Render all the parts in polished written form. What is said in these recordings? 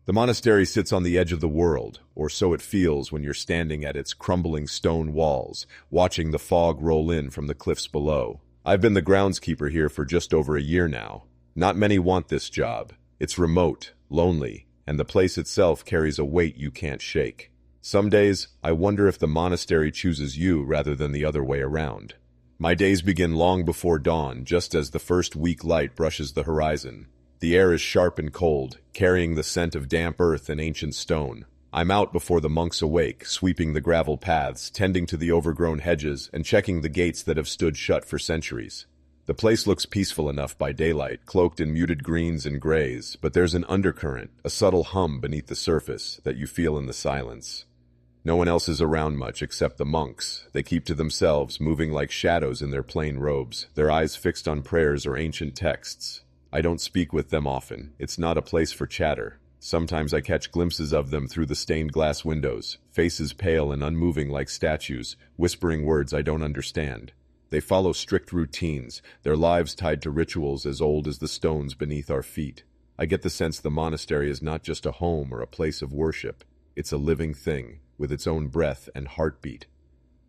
The monastery sits on the edge of the world, or so it feels when you're standing at its crumbling stone walls, watching the fog roll in from the cliffs below. I've been the groundskeeper here for just over a year now. Not many want this job. It's remote, lonely, and the place itself carries a weight you can't shake. Some days, I wonder if the monastery chooses you rather than the other way around. My days begin long before dawn, just as the first weak light brushes the horizon. The air is sharp and cold, carrying the scent of damp earth and ancient stone. I'm out before the monks awake, sweeping the gravel paths, tending to the overgrown hedges, and checking the gates that have stood shut for centuries. The place looks peaceful enough by daylight, cloaked in muted greens and grays, but there's an undercurrent, a subtle hum beneath the surface that you feel in the silence. No one else is around much except the monks. They keep to themselves, moving like shadows in their plain robes, their eyes fixed on prayers or ancient texts. I don't speak with them often. It's not a place for chatter. Sometimes I catch glimpses of them through the stained glass windows, faces pale and unmoving like statues, whispering words I don't understand. They follow strict routines, their lives tied to rituals as old as the stones beneath our feet. I get the sense the monastery is not just a home or a place of worship. It's a living thing, with its own breath and heartbeat.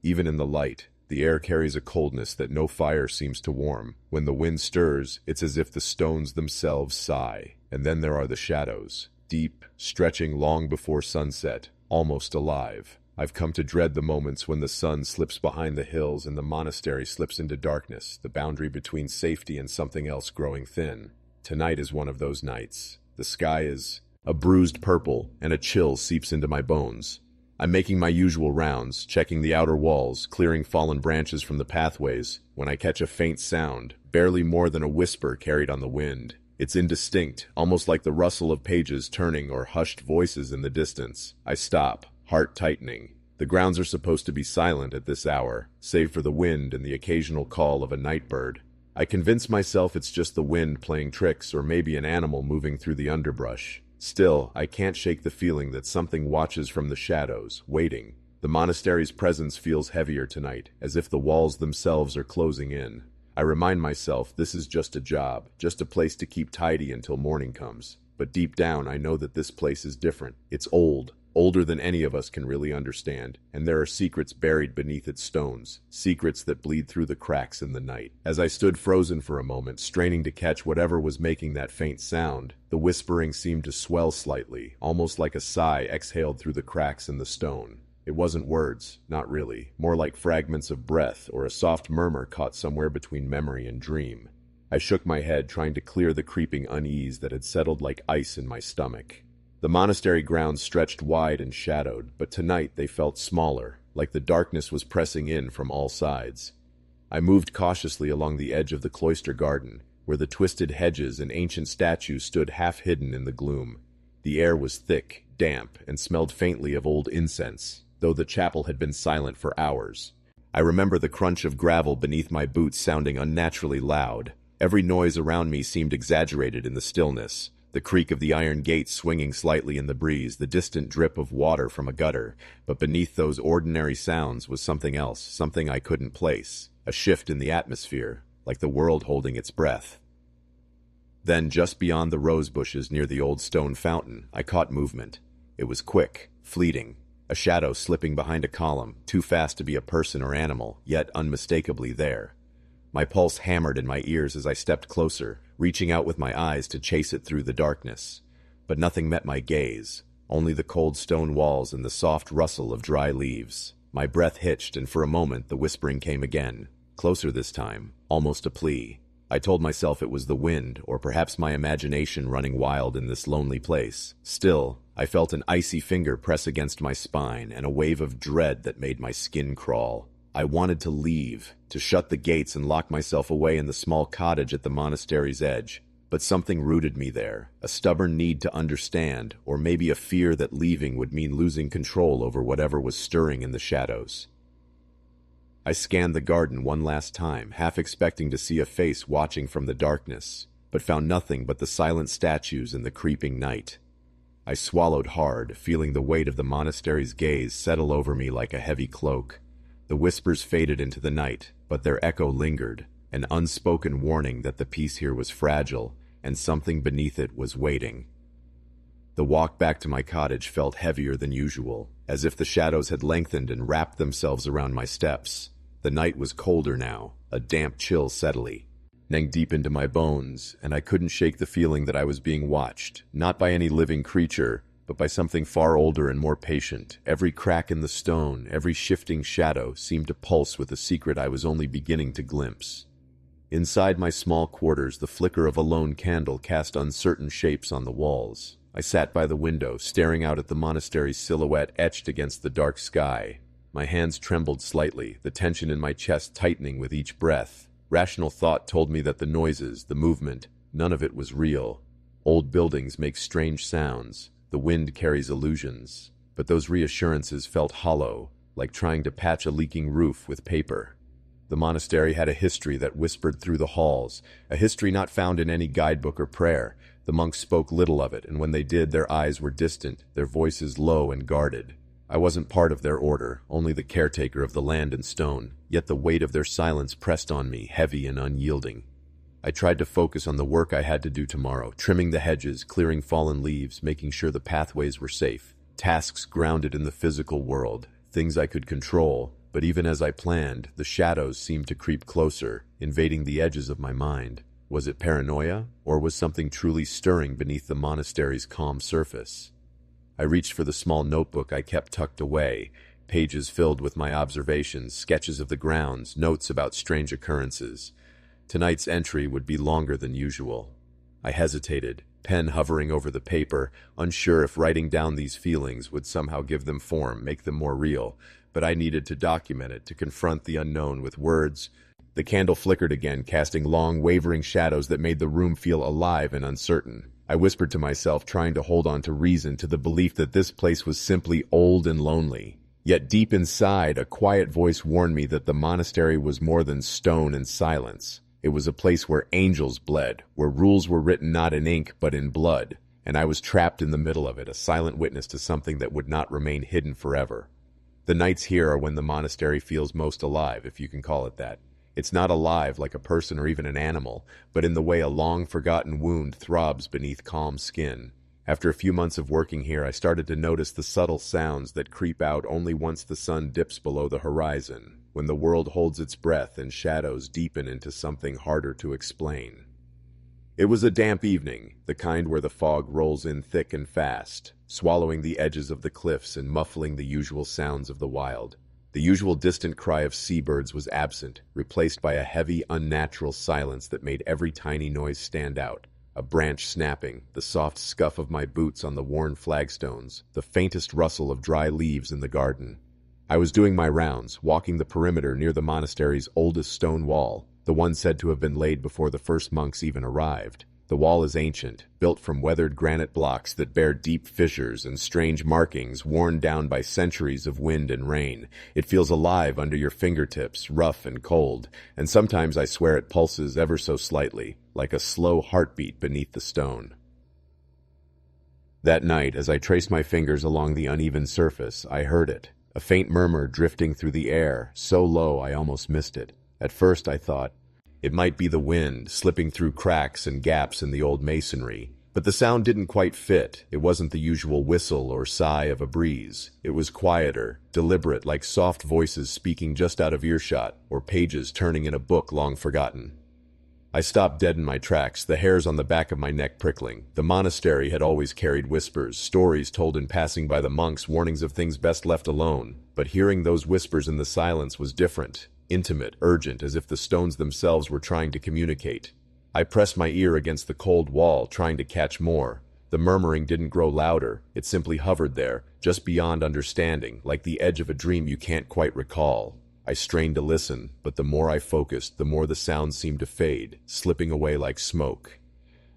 Even in the light, the air carries a coldness that no fire seems to warm. When the wind stirs, it's as if the stones themselves sigh. And then there are the shadows, deep, stretching long before sunset, almost alive. I've come to dread the moments when the sun slips behind the hills and the monastery slips into darkness, the boundary between safety and something else growing thin. Tonight is one of those nights. The sky is a bruised purple, and a chill seeps into my bones. I'm making my usual rounds, checking the outer walls, clearing fallen branches from the pathways, when I catch a faint sound, barely more than a whisper carried on the wind. It's indistinct, almost like the rustle of pages turning or hushed voices in the distance. I stop, heart tightening. The grounds are supposed to be silent at this hour, save for the wind and the occasional call of a night bird. I convince myself it's just the wind playing tricks or maybe an animal moving through the underbrush. Still, I can't shake the feeling that something watches from the shadows, waiting. The monastery's presence feels heavier tonight, as if the walls themselves are closing in. I remind myself this is just a job, just a place to keep tidy until morning comes. But deep down, I know that this place is different. It's old, older than any of us can really understand, and there are secrets buried beneath its stones, secrets that bleed through the cracks in the night. As I stood frozen for a moment, straining to catch whatever was making that faint sound, the whispering seemed to swell slightly, almost like a sigh exhaled through the cracks in the stone. It wasn't words, not really, more like fragments of breath or a soft murmur caught somewhere between memory and dream. I shook my head, trying to clear the creeping unease that had settled like ice in my stomach. The monastery grounds stretched wide and shadowed, but tonight they felt smaller, like the darkness was pressing in from all sides. I moved cautiously along the edge of the cloister garden, where the twisted hedges and ancient statues stood half hidden in the gloom. The air was thick, damp, and smelled faintly of old incense, though the chapel had been silent for hours. I remember the crunch of gravel beneath my boots sounding unnaturally loud. Every noise around me seemed exaggerated in the stillness. The creak of the iron gate swinging slightly in the breeze, the distant drip of water from a gutter. But beneath those ordinary sounds was something else, something I couldn't place. A shift in the atmosphere, like the world holding its breath. Then, just beyond the rose bushes near the old stone fountain, I caught movement. It was quick, fleeting, a shadow slipping behind a column, too fast to be a person or animal, yet unmistakably there. My pulse hammered in my ears as I stepped closer, reaching out with my eyes to chase it through the darkness. But nothing met my gaze, only the cold stone walls and the soft rustle of dry leaves. My breath hitched, and for a moment the whispering came again, closer this time, almost a plea. I told myself it was the wind, or perhaps my imagination running wild in this lonely place. Still, I felt an icy finger press against my spine, and a wave of dread that made my skin crawl. I wanted to leave, to shut the gates and lock myself away in the small cottage at the monastery's edge. But something rooted me there, a stubborn need to understand, or maybe a fear that leaving would mean losing control over whatever was stirring in the shadows. I scanned the garden one last time, half expecting to see a face watching from the darkness, but found nothing but the silent statues and the creeping night. I swallowed hard, feeling the weight of the monastery's gaze settle over me like a heavy cloak. The whispers faded into the night, but their echo lingered, an unspoken warning that the peace here was fragile, and something beneath it was waiting. The walk back to my cottage felt heavier than usual, as if the shadows had lengthened and wrapped themselves around my steps. The night was colder now, a damp chill settling deep into my bones, and I couldn't shake the feeling that I was being watched, not by any living creature, but by something far older and more patient. Every crack in the stone, every shifting shadow seemed to pulse with a secret I was only beginning to glimpse. Inside my small quarters, the flicker of a lone candle cast uncertain shapes on the walls. I sat by the window, staring out at the monastery's silhouette etched against the dark sky. My hands trembled slightly, the tension in my chest tightening with each breath. Rational thought told me that the noises, the movement, none of it was real. Old buildings make strange sounds. The wind carries illusions. But those reassurances felt hollow, like trying to patch a leaking roof with paper. The monastery had a history that whispered through the halls, a history not found in any guidebook or prayer. The monks spoke little of it, and when they did, their eyes were distant, their voices low and guarded. I wasn't part of their order, only the caretaker of the land and stone, yet the weight of their silence pressed on me, heavy and unyielding. I tried to focus on the work I had to do tomorrow, trimming the hedges, clearing fallen leaves, making sure the pathways were safe. Tasks grounded in the physical world, things I could control, but even as I planned, the shadows seemed to creep closer, invading the edges of my mind. Was it paranoia, or was something truly stirring beneath the monastery's calm surface? I reached for the small notebook I kept tucked away, pages filled with my observations, sketches of the grounds, notes about strange occurrences. Tonight's entry would be longer than usual. I hesitated, pen hovering over the paper, unsure if writing down these feelings would somehow give them form, make them more real, but I needed to document it, to confront the unknown with words. The candle flickered again, casting long, wavering shadows that made the room feel alive and uncertain. I whispered to myself, trying to hold on to reason, to the belief that this place was simply old and lonely. Yet deep inside, a quiet voice warned me that the monastery was more than stone and silence. It was a place where angels bled, where rules were written not in ink but in blood, and I was trapped in the middle of it, a silent witness to something that would not remain hidden forever. The nights here are when the monastery feels most alive, if you can call it that. It's not alive like a person or even an animal, but in the way a long-forgotten wound throbs beneath calm skin. After a few months of working here, I started to notice the subtle sounds that creep out only once the sun dips below the horizon, when the world holds its breath and shadows deepen into something harder to explain. It was a damp evening, the kind where the fog rolls in thick and fast, swallowing the edges of the cliffs and muffling the usual sounds of the wild. The usual distant cry of seabirds was absent, replaced by a heavy, unnatural silence that made every tiny noise stand out. A branch snapping, the soft scuff of my boots on the worn flagstones, the faintest rustle of dry leaves in the garden. I was doing my rounds, walking the perimeter near the monastery's oldest stone wall, the one said to have been laid before the first monks even arrived. The wall is ancient, built from weathered granite blocks that bear deep fissures and strange markings worn down by centuries of wind and rain. It feels alive under your fingertips, rough and cold, and sometimes I swear it pulses ever so slightly, like a slow heartbeat beneath the stone. That night, as I traced my fingers along the uneven surface, I heard it, a faint murmur drifting through the air, so low I almost missed it. At first I thought, it might be the wind, slipping through cracks and gaps in the old masonry. But the sound didn't quite fit. It wasn't the usual whistle or sigh of a breeze. It was quieter, deliberate, like soft voices speaking just out of earshot, or pages turning in a book long forgotten. I stopped dead in my tracks, the hairs on the back of my neck prickling. The monastery had always carried whispers, stories told in passing by the monks, warnings of things best left alone. But hearing those whispers in the silence was different. Intimate, urgent, as if the stones themselves were trying to communicate. I pressed my ear against the cold wall, trying to catch more. The murmuring didn't grow louder, it simply hovered there, just beyond understanding, like the edge of a dream you can't quite recall. I strained to listen, but the more I focused, the more the sound seemed to fade, slipping away like smoke.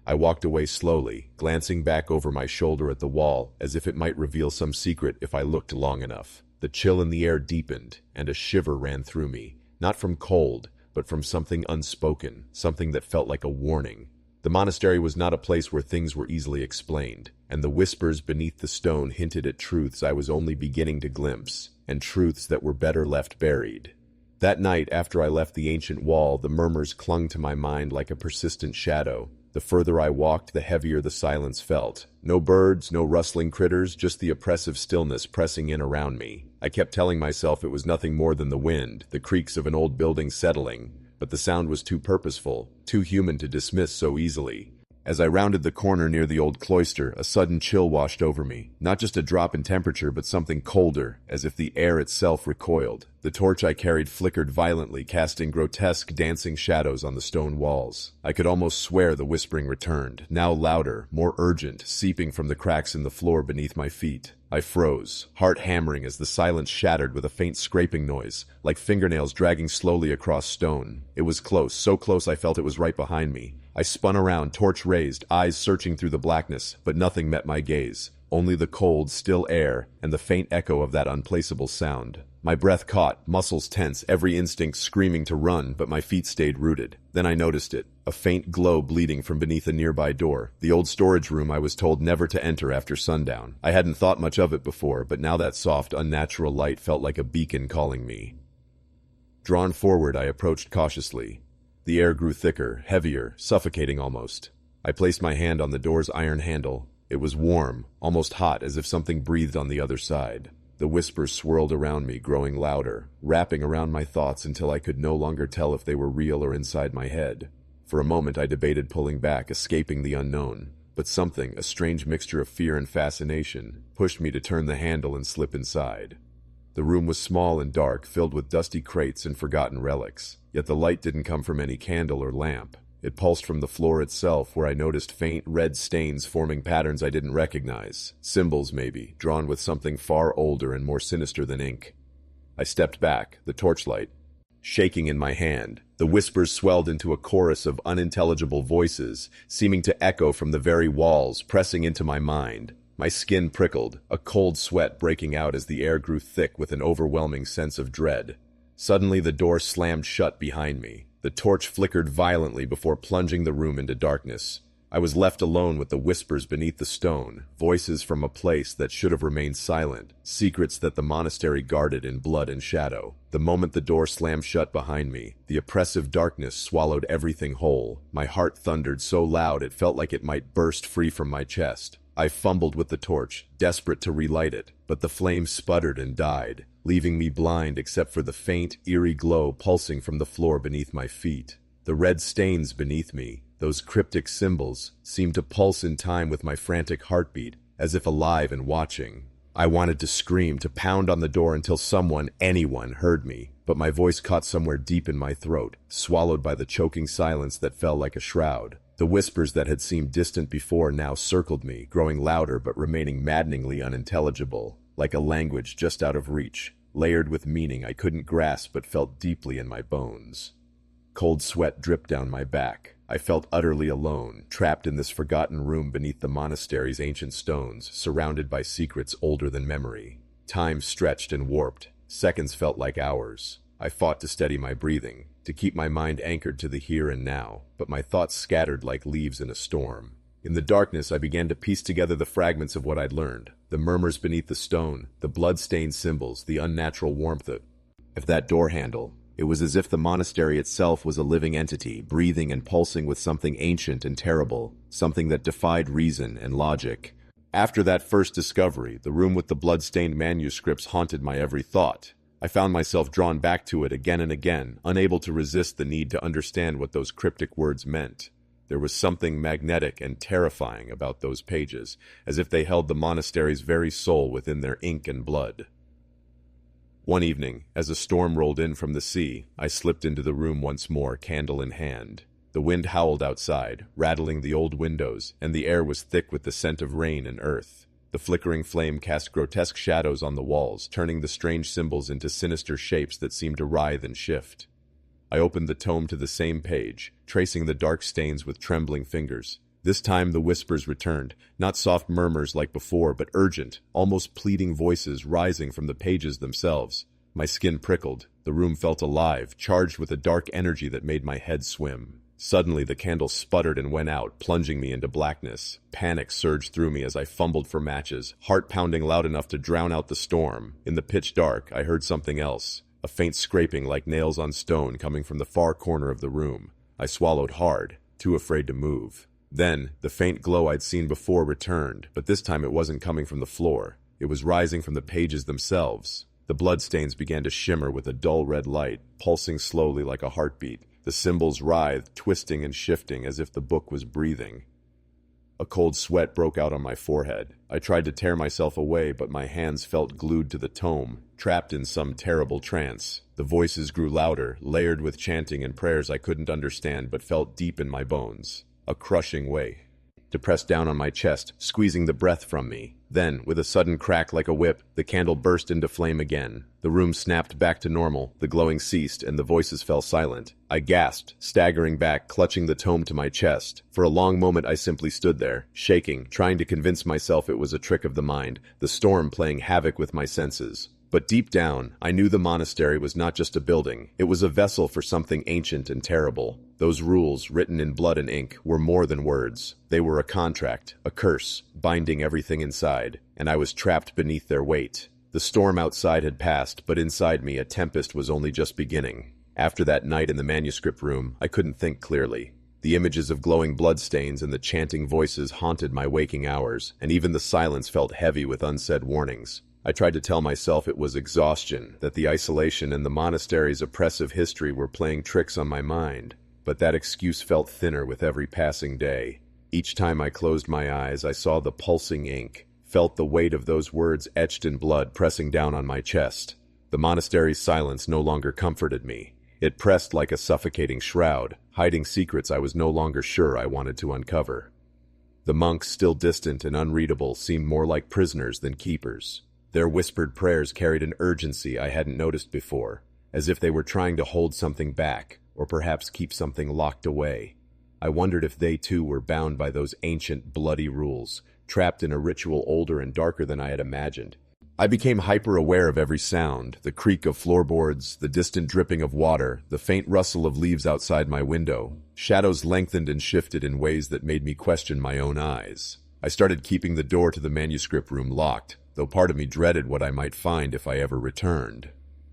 I walked away slowly, glancing back over my shoulder at the wall, as if it might reveal some secret if I looked long enough. The chill in the air deepened, and a shiver ran through me. Not from cold, but from something unspoken, something that felt like a warning. The monastery was not a place where things were easily explained, and the whispers beneath the stone hinted at truths I was only beginning to glimpse, and truths that were better left buried. That night, after I left the ancient wall, the murmurs clung to my mind like a persistent shadow. The further I walked, the heavier the silence felt. No birds, no rustling critters, just the oppressive stillness pressing in around me. I kept telling myself it was nothing more than the wind, the creaks of an old building settling, but the sound was too purposeful, too human to dismiss so easily. As I rounded the corner near the old cloister, a sudden chill washed over me. Not just a drop in temperature, but something colder, as if the air itself recoiled. The torch I carried flickered violently, casting grotesque, dancing shadows on the stone walls. I could almost swear the whispering returned, now louder, more urgent, seeping from the cracks in the floor beneath my feet. I froze, heart hammering as the silence shattered with a faint scraping noise, like fingernails dragging slowly across stone. It was close, so close I felt it was right behind me. I spun around, torch raised, eyes searching through the blackness, but nothing met my gaze. Only the cold, still air, and the faint echo of that unplaceable sound. My breath caught, muscles tense, every instinct screaming to run, but my feet stayed rooted. Then I noticed it, a faint glow bleeding from beneath a nearby door, the old storage room I was told never to enter after sundown. I hadn't thought much of it before, but now that soft, unnatural light felt like a beacon calling me. Drawn forward, I approached cautiously. The air grew thicker, heavier, suffocating almost. I placed my hand on the door's iron handle. It was warm, almost hot, as if something breathed on the other side. The whispers swirled around me, growing louder, wrapping around my thoughts until I could no longer tell if they were real or inside my head. For a moment I debated pulling back, escaping the unknown. But something, a strange mixture of fear and fascination, pushed me to turn the handle and slip inside. The room was small and dark, filled with dusty crates and forgotten relics. Yet the light didn't come from any candle or lamp. It pulsed from the floor itself, where I noticed faint red stains forming patterns I didn't recognize. Symbols, maybe, drawn with something far older and more sinister than ink. I stepped back, the torchlight shaking in my hand. The whispers swelled into a chorus of unintelligible voices, seeming to echo from the very walls, pressing into my mind. My skin prickled, a cold sweat breaking out as the air grew thick with an overwhelming sense of dread. Suddenly the door slammed shut behind me. The torch flickered violently before plunging the room into darkness. I was left alone with the whispers beneath the stone, voices from a place that should have remained silent, secrets that the monastery guarded in blood and shadow. The moment the door slammed shut behind me, the oppressive darkness swallowed everything whole. My heart thundered so loud it felt like it might burst free from my chest. I fumbled with the torch, desperate to relight it, but the flame sputtered and died, leaving me blind except for the faint, eerie glow pulsing from the floor beneath my feet. The red stains beneath me, those cryptic symbols, seemed to pulse in time with my frantic heartbeat, as if alive and watching. I wanted to scream, to pound on the door until someone, anyone, heard me, but my voice caught somewhere deep in my throat, swallowed by the choking silence that fell like a shroud. The whispers that had seemed distant before now circled me, growing louder but remaining maddeningly unintelligible, like a language just out of reach, layered with meaning I couldn't grasp but felt deeply in my bones. Cold sweat dripped down my back. I felt utterly alone, trapped in this forgotten room beneath the monastery's ancient stones, surrounded by secrets older than memory. Time stretched and warped. Seconds felt like hours. I fought to steady my breathing, to keep my mind anchored to the here and now, but my thoughts scattered like leaves in a storm. In the darkness, I began to piece together the fragments of what I'd learned, the murmurs beneath the stone, the blood-stained symbols, the unnatural warmth of that door handle. It was as if the monastery itself was a living entity, breathing and pulsing with something ancient and terrible, something that defied reason and logic. After that first discovery, the room with the blood-stained manuscripts haunted my every thought. I found myself drawn back to it again and again, unable to resist the need to understand what those cryptic words meant. There was something magnetic and terrifying about those pages, as if they held the monastery's very soul within their ink and blood. One evening, as a storm rolled in from the sea, I slipped into the room once more, candle in hand. The wind howled outside, rattling the old windows, and the air was thick with the scent of rain and earth. The flickering flame cast grotesque shadows on the walls, turning the strange symbols into sinister shapes that seemed to writhe and shift. I opened the tome to the same page, tracing the dark stains with trembling fingers. This time the whispers returned, not soft murmurs like before, but urgent, almost pleading voices rising from the pages themselves. My skin prickled. The room felt alive, charged with a dark energy that made my head swim. Suddenly the candle sputtered and went out, plunging me into blackness. Panic surged through me as I fumbled for matches, heart pounding loud enough to drown out the storm. In the pitch dark, I heard something else, a faint scraping like nails on stone coming from the far corner of the room. I swallowed hard, too afraid to move. Then, the faint glow I'd seen before returned, but this time it wasn't coming from the floor. It was rising from the pages themselves. The bloodstains began to shimmer with a dull red light, pulsing slowly like a heartbeat. The symbols writhed, twisting and shifting as if the book was breathing. A cold sweat broke out on my forehead. I tried to tear myself away, but my hands felt glued to the tome, trapped in some terrible trance. The voices grew louder, layered with chanting and prayers I couldn't understand but felt deep in my bones. A crushing weight pressed down on my chest, squeezing the breath from me. Then, with a sudden crack like a whip, the candle burst into flame again. The room snapped back to normal, the glowing ceased, and the voices fell silent. I gasped, staggering back, clutching the tome to my chest. For a long moment I simply stood there, shaking, trying to convince myself it was a trick of the mind, the storm playing havoc with my senses. But deep down, I knew the monastery was not just a building. It was a vessel for something ancient and terrible. Those rules, written in blood and ink, were more than words. They were a contract, a curse, binding everything inside, and I was trapped beneath their weight. The storm outside had passed, but inside me a tempest was only just beginning. After that night in the manuscript room, I couldn't think clearly. The images of glowing bloodstains and the chanting voices haunted my waking hours, and even the silence felt heavy with unsaid warnings. I tried to tell myself it was exhaustion, that the isolation and the monastery's oppressive history were playing tricks on my mind, but that excuse felt thinner with every passing day. Each time I closed my eyes, I saw the pulsing ink, felt the weight of those words etched in blood pressing down on my chest. The monastery's silence no longer comforted me. It pressed like a suffocating shroud, hiding secrets I was no longer sure I wanted to uncover. The monks, still distant and unreadable, seemed more like prisoners than keepers. Their whispered prayers carried an urgency I hadn't noticed before, as if they were trying to hold something back, or perhaps keep something locked away. I wondered if they too were bound by those ancient, bloody rules, trapped in a ritual older and darker than I had imagined. I became hyper-aware of every sound, the creak of floorboards, the distant dripping of water, the faint rustle of leaves outside my window. Shadows lengthened and shifted in ways that made me question my own eyes. I started keeping the door to the manuscript room locked, though part of me dreaded what I might find if I ever returned.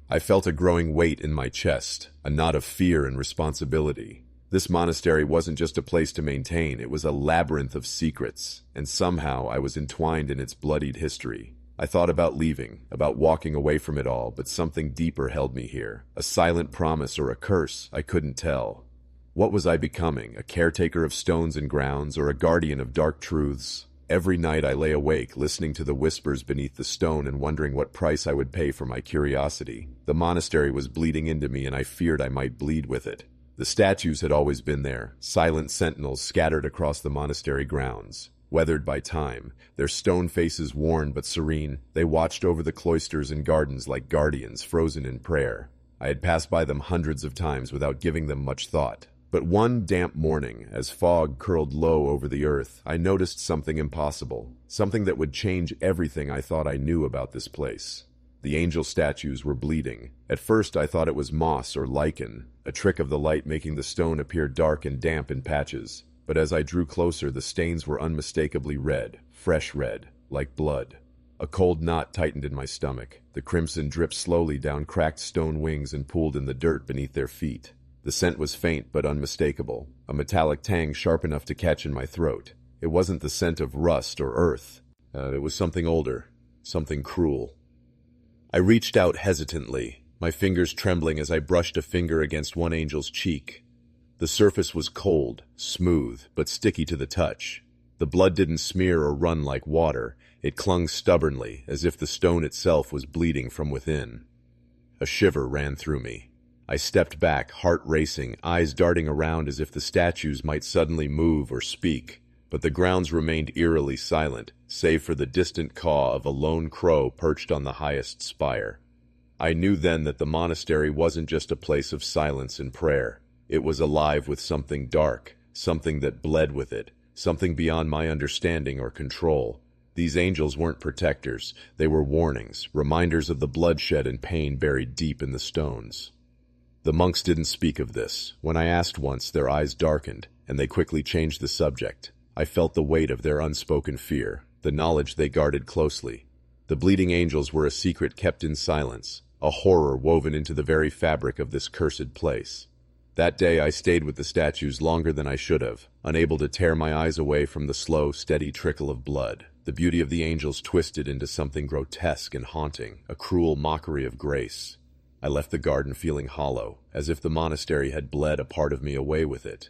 I felt a growing weight in my chest, a knot of fear and responsibility. This monastery wasn't just a place to maintain, it was a labyrinth of secrets, and somehow I was entwined in its bloodied history. I thought about leaving, about walking away from it all, but something deeper held me here. A silent promise or a curse, I couldn't tell. What was I becoming, a caretaker of stones and grounds, or a guardian of dark truths? Every night I lay awake, listening to the whispers beneath the stone and wondering what price I would pay for my curiosity. The monastery was bleeding into me, and I feared I might bleed with it. The statues had always been there, silent sentinels scattered across the monastery grounds. Weathered by time, their stone faces worn but serene, they watched over the cloisters and gardens like guardians frozen in prayer. I had passed by them hundreds of times without giving them much thought. But one damp morning, as fog curled low over the earth, I noticed something impossible, something that would change everything I thought I knew about this place. The angel statues were bleeding. At first I thought it was moss or lichen, a trick of the light making the stone appear dark and damp in patches. But as I drew closer, the stains were unmistakably red, fresh red, like blood. A cold knot tightened in my stomach. The crimson dripped slowly down cracked stone wings and pooled in the dirt beneath their feet. The scent was faint but unmistakable, a metallic tang sharp enough to catch in my throat. It wasn't the scent of rust or earth. It was something older, something cruel. I reached out hesitantly, my fingers trembling as I brushed a finger against one angel's cheek. The surface was cold, smooth, but sticky to the touch. The blood didn't smear or run like water. It clung stubbornly, as if the stone itself was bleeding from within. A shiver ran through me. I stepped back, heart racing, eyes darting around as if the statues might suddenly move or speak. But the grounds remained eerily silent, save for the distant caw of a lone crow perched on the highest spire. I knew then that the monastery wasn't just a place of silence and prayer. It was alive with something dark, something that bled with it, something beyond my understanding or control. These angels weren't protectors, they were warnings, reminders of the bloodshed and pain buried deep in the stones. The monks didn't speak of this. When I asked once, their eyes darkened, and they quickly changed the subject. I felt the weight of their unspoken fear, the knowledge they guarded closely. The bleeding angels were a secret kept in silence, a horror woven into the very fabric of this cursed place. That day I stayed with the statues longer than I should have, unable to tear my eyes away from the slow, steady trickle of blood. The beauty of the angels twisted into something grotesque and haunting, a cruel mockery of grace. I left the garden feeling hollow, as if the monastery had bled a part of me away with it.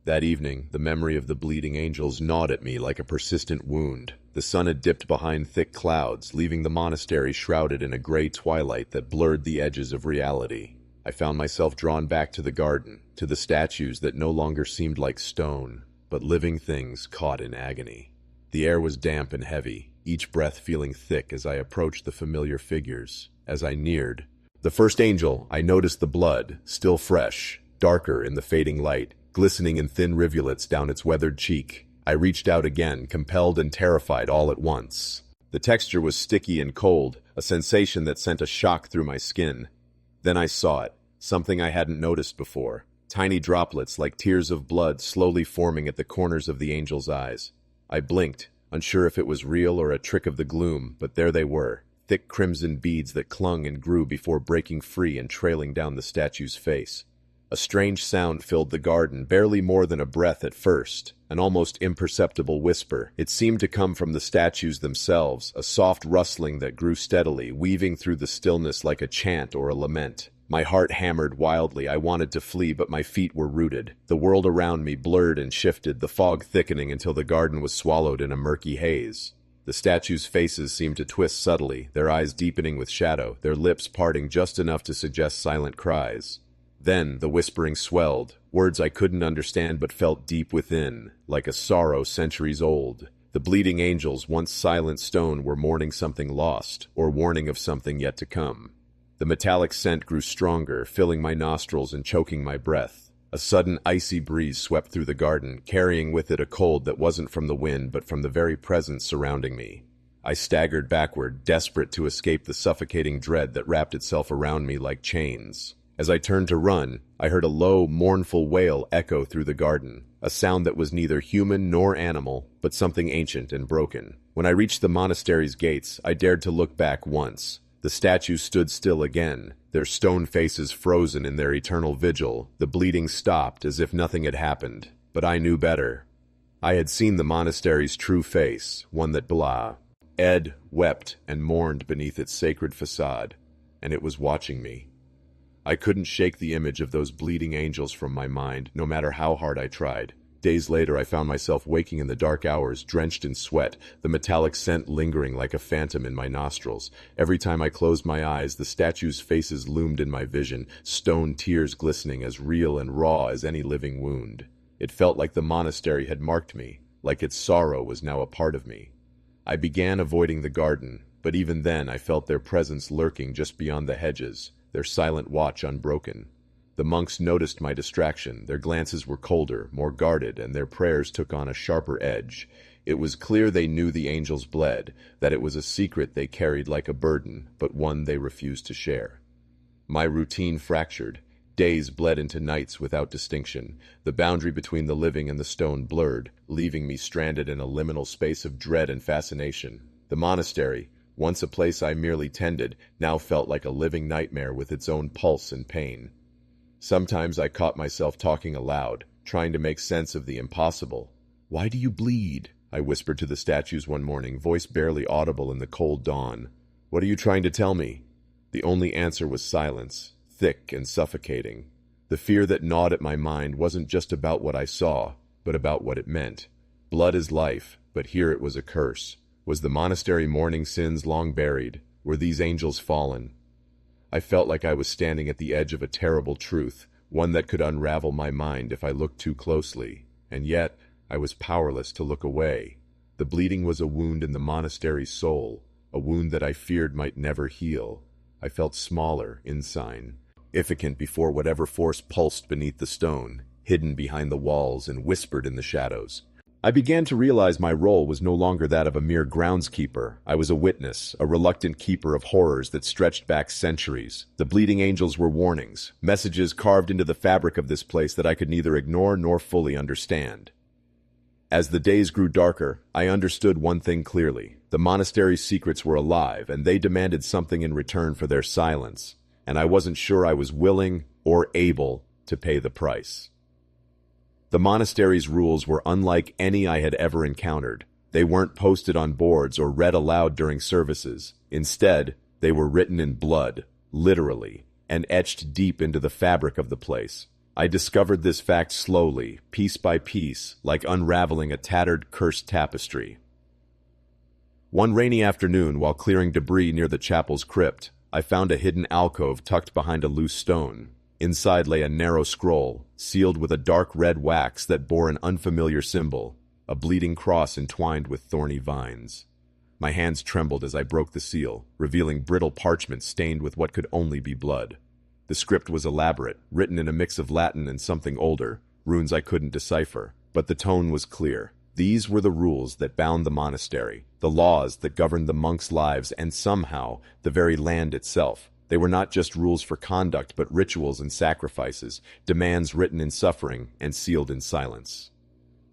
That evening, the memory of the bleeding angels gnawed at me like a persistent wound. The sun had dipped behind thick clouds, leaving the monastery shrouded in a gray twilight that blurred the edges of reality. I found myself drawn back to the garden, to the statues that no longer seemed like stone, but living things caught in agony. The air was damp and heavy, each breath feeling thick as I approached the familiar figures. As I neared the first angel, I noticed the blood, still fresh, darker in the fading light, glistening in thin rivulets down its weathered cheek. I reached out again, compelled and terrified all at once. The texture was sticky and cold, a sensation that sent a shock through my skin. Then I saw it, something I hadn't noticed before. Tiny droplets like tears of blood slowly forming at the corners of the angel's eyes. I blinked, unsure if it was real or a trick of the gloom, but there they were, thick crimson beads that clung and grew before breaking free and trailing down the statue's face. A strange sound filled the garden, barely more than a breath at first, an almost imperceptible whisper. It seemed to come from the statues themselves, a soft rustling that grew steadily, weaving through the stillness like a chant or a lament. My heart hammered wildly. I wanted to flee, but my feet were rooted. The world around me blurred and shifted, the fog thickening until the garden was swallowed in a murky haze. The statues' faces seemed to twist subtly, their eyes deepening with shadow, their lips parting just enough to suggest silent cries. Then the whispering swelled, words I couldn't understand but felt deep within, like a sorrow centuries old. The bleeding angels, once silent stone, were mourning something lost, or warning of something yet to come. The metallic scent grew stronger, filling my nostrils and choking my breath. A sudden icy breeze swept through the garden, carrying with it a cold that wasn't from the wind but from the very presence surrounding me. I staggered backward, desperate to escape the suffocating dread that wrapped itself around me like chains. As I turned to run, I heard a low, mournful wail echo through the garden, a sound that was neither human nor animal, but something ancient and broken. When I reached the monastery's gates, I dared to look back once. The statues stood still again, their stone faces frozen in their eternal vigil. The bleeding stopped as if nothing had happened, but I knew better. I had seen the monastery's true face, one that Ed wept and mourned beneath its sacred facade, and it was watching me. I couldn't shake the image of those bleeding angels from my mind, no matter how hard I tried. Days later, I found myself waking in the dark hours, drenched in sweat, the metallic scent lingering like a phantom in my nostrils. Every time I closed my eyes, the statues' faces loomed in my vision, stone tears glistening as real and raw as any living wound. It felt like the monastery had marked me, like its sorrow was now a part of me. I began avoiding the garden, but even then I felt their presence lurking just beyond the hedges, their silent watch unbroken. The monks noticed my distraction. Their glances were colder, more guarded, and their prayers took on a sharper edge. It was clear they knew the angels bled, that it was a secret they carried like a burden, but one they refused to share. My routine fractured. Days bled into nights without distinction. The boundary between the living and the stone blurred, leaving me stranded in a liminal space of dread and fascination. The monastery, once a place I merely tended, now felt like a living nightmare with its own pulse and pain. Sometimes I caught myself talking aloud, trying to make sense of the impossible. "Why do you bleed?" I whispered to the statues one morning, voice barely audible in the cold dawn. "What are you trying to tell me?" The only answer was silence, thick and suffocating. The fear that gnawed at my mind wasn't just about what I saw, but about what it meant. Blood is life, but here it was a curse. Was the monastery mourning sins long buried? Were these angels fallen? I felt like I was standing at the edge of a terrible truth, one that could unravel my mind if I looked too closely, and yet I was powerless to look away. The bleeding was a wound in the monastery's soul, a wound that I feared might never heal. I felt smaller, insignificant before whatever force pulsed beneath the stone, hidden behind the walls and whispered in the shadows. I began to realize my role was no longer that of a mere groundskeeper. I was a witness, a reluctant keeper of horrors that stretched back centuries. The bleeding angels were warnings, messages carved into the fabric of this place that I could neither ignore nor fully understand. As the days grew darker, I understood one thing clearly. The monastery's secrets were alive, and they demanded something in return for their silence, and I wasn't sure I was willing or able to pay the price. The monastery's rules were unlike any I had ever encountered. They weren't posted on boards or read aloud during services. Instead, they were written in blood, literally, and etched deep into the fabric of the place. I discovered this fact slowly, piece by piece, like unraveling a tattered, cursed tapestry. One rainy afternoon, while clearing debris near the chapel's crypt, I found a hidden alcove tucked behind a loose stone. Inside lay a narrow scroll, sealed with a dark red wax that bore an unfamiliar symbol, a bleeding cross entwined with thorny vines. My hands trembled as I broke the seal, revealing brittle parchment stained with what could only be blood. The script was elaborate, written in a mix of Latin and something older, runes I couldn't decipher, but the tone was clear. These were the rules that bound the monastery, the laws that governed the monks' lives, and somehow, the very land itself. They were not just rules for conduct, but rituals and sacrifices, demands written in suffering and sealed in silence.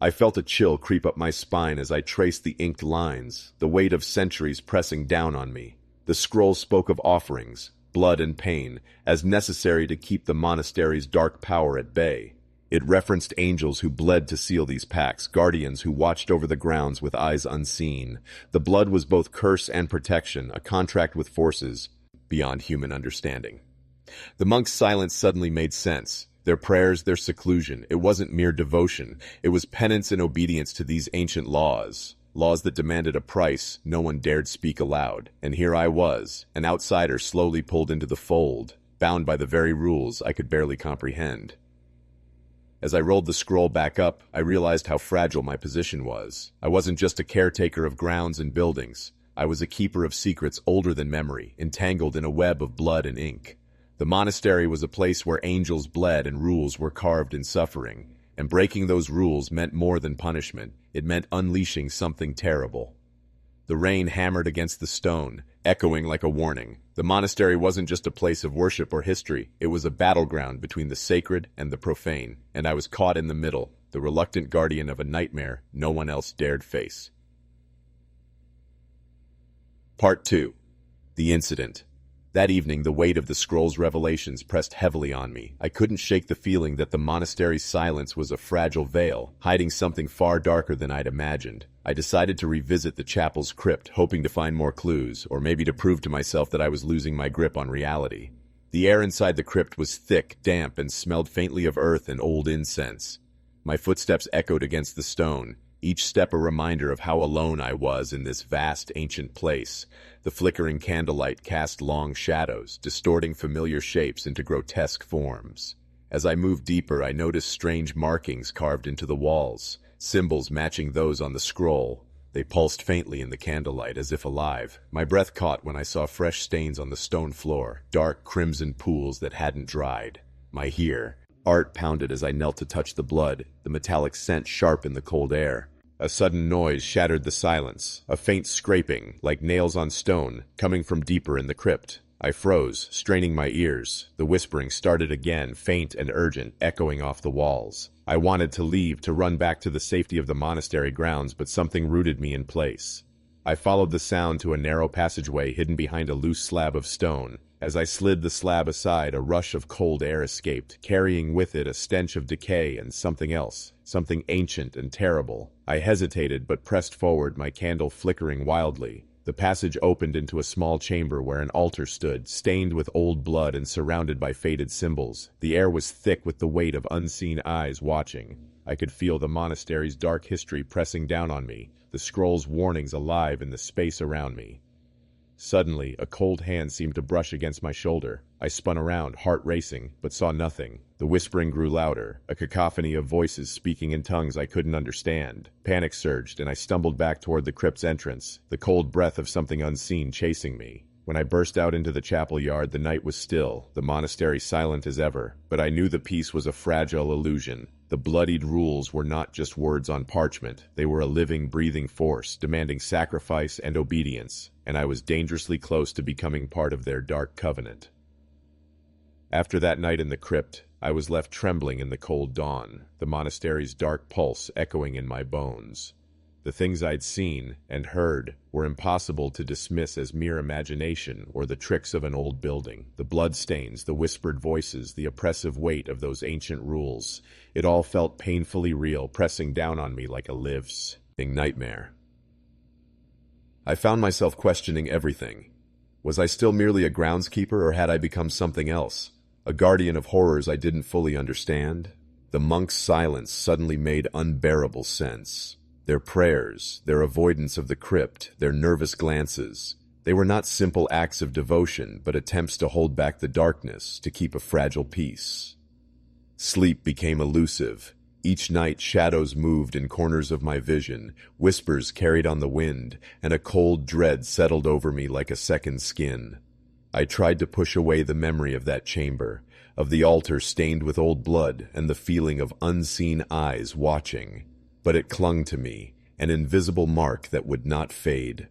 I felt a chill creep up my spine as I traced the inked lines, the weight of centuries pressing down on me. The scroll spoke of offerings, blood and pain, as necessary to keep the monastery's dark power at bay. It referenced angels who bled to seal these pacts, guardians who watched over the grounds with eyes unseen. The blood was both curse and protection, a contract with forces beyond human understanding. The monks' silence suddenly made sense. Their prayers, their seclusion, it wasn't mere devotion. It was penance and obedience to these ancient laws. Laws that demanded a price no one dared speak aloud. And here I was, an outsider slowly pulled into the fold, bound by the very rules I could barely comprehend. As I rolled the scroll back up, I realized how fragile my position was. I wasn't just a caretaker of grounds and buildings. I was a keeper of secrets older than memory, entangled in a web of blood and ink. The monastery was a place where angels bled and rules were carved in suffering. And breaking those rules meant more than punishment. It meant unleashing something terrible. The rain hammered against the stone, echoing like a warning. The monastery wasn't just a place of worship or history. It was a battleground between the sacred and the profane. And I was caught in the middle, the reluctant guardian of a nightmare no one else dared face. Part 2. The Incident. That evening, the weight of the scroll's revelations pressed heavily on me. I couldn't shake the feeling that the monastery's silence was a fragile veil, hiding something far darker than I'd imagined. I decided to revisit the chapel's crypt, hoping to find more clues, or maybe to prove to myself that I was losing my grip on reality. The air inside the crypt was thick, damp, and smelled faintly of earth and old incense. My footsteps echoed against the stone, each step a reminder of how alone I was in this vast, ancient place. The flickering candlelight cast long shadows, distorting familiar shapes into grotesque forms. As I moved deeper, I noticed strange markings carved into the walls, symbols matching those on the scroll. They pulsed faintly in the candlelight, as if alive. My breath caught when I saw fresh stains on the stone floor, dark crimson pools that hadn't dried. My heart pounded as I knelt to touch the blood, the metallic scent sharp in the cold air. A sudden noise shattered the silence, a faint scraping, like nails on stone, coming from deeper in the crypt. I froze, straining my ears. The whispering started again, faint and urgent, echoing off the walls. I wanted to leave, to run back to the safety of the monastery grounds, but something rooted me in place. I followed the sound to a narrow passageway hidden behind a loose slab of stone. As I slid the slab aside, a rush of cold air escaped, carrying with it a stench of decay and something else, something ancient and terrible. I hesitated but pressed forward, my candle flickering wildly. The passage opened into a small chamber where an altar stood, stained with old blood and surrounded by faded symbols. The air was thick with the weight of unseen eyes watching. I could feel the monastery's dark history pressing down on me, the scroll's warnings alive in the space around me. Suddenly, a cold hand seemed to brush against my shoulder. I spun around, heart racing, but saw nothing. The whispering grew louder, a cacophony of voices speaking in tongues I couldn't understand. Panic surged, and I stumbled back toward the crypt's entrance, the cold breath of something unseen chasing me. When I burst out into the chapel yard, the night was still, the monastery silent as ever, but I knew the peace was a fragile illusion. The bloodied rules were not just words on parchment. They were a living, breathing force, demanding sacrifice and obedience, and I was dangerously close to becoming part of their dark covenant. After that night in the crypt, I was left trembling in the cold dawn, the monastery's dark pulse echoing in my bones. The things I'd seen and heard were impossible to dismiss as mere imagination or the tricks of an old building. The bloodstains, the whispered voices, the oppressive weight of those ancient rules. It all felt painfully real, pressing down on me like a living nightmare. I found myself questioning everything. Was I still merely a groundskeeper, or had I become something else? A guardian of horrors I didn't fully understand? The monks' silence suddenly made unbearable sense. Their prayers, their avoidance of the crypt, their nervous glances. They were not simple acts of devotion, but attempts to hold back the darkness, to keep a fragile peace. Sleep became elusive. Each night shadows moved in corners of my vision, whispers carried on the wind, and a cold dread settled over me like a second skin. I tried to push away the memory of that chamber, of the altar stained with old blood, and the feeling of unseen eyes watching. But it clung to me, an invisible mark that would not fade.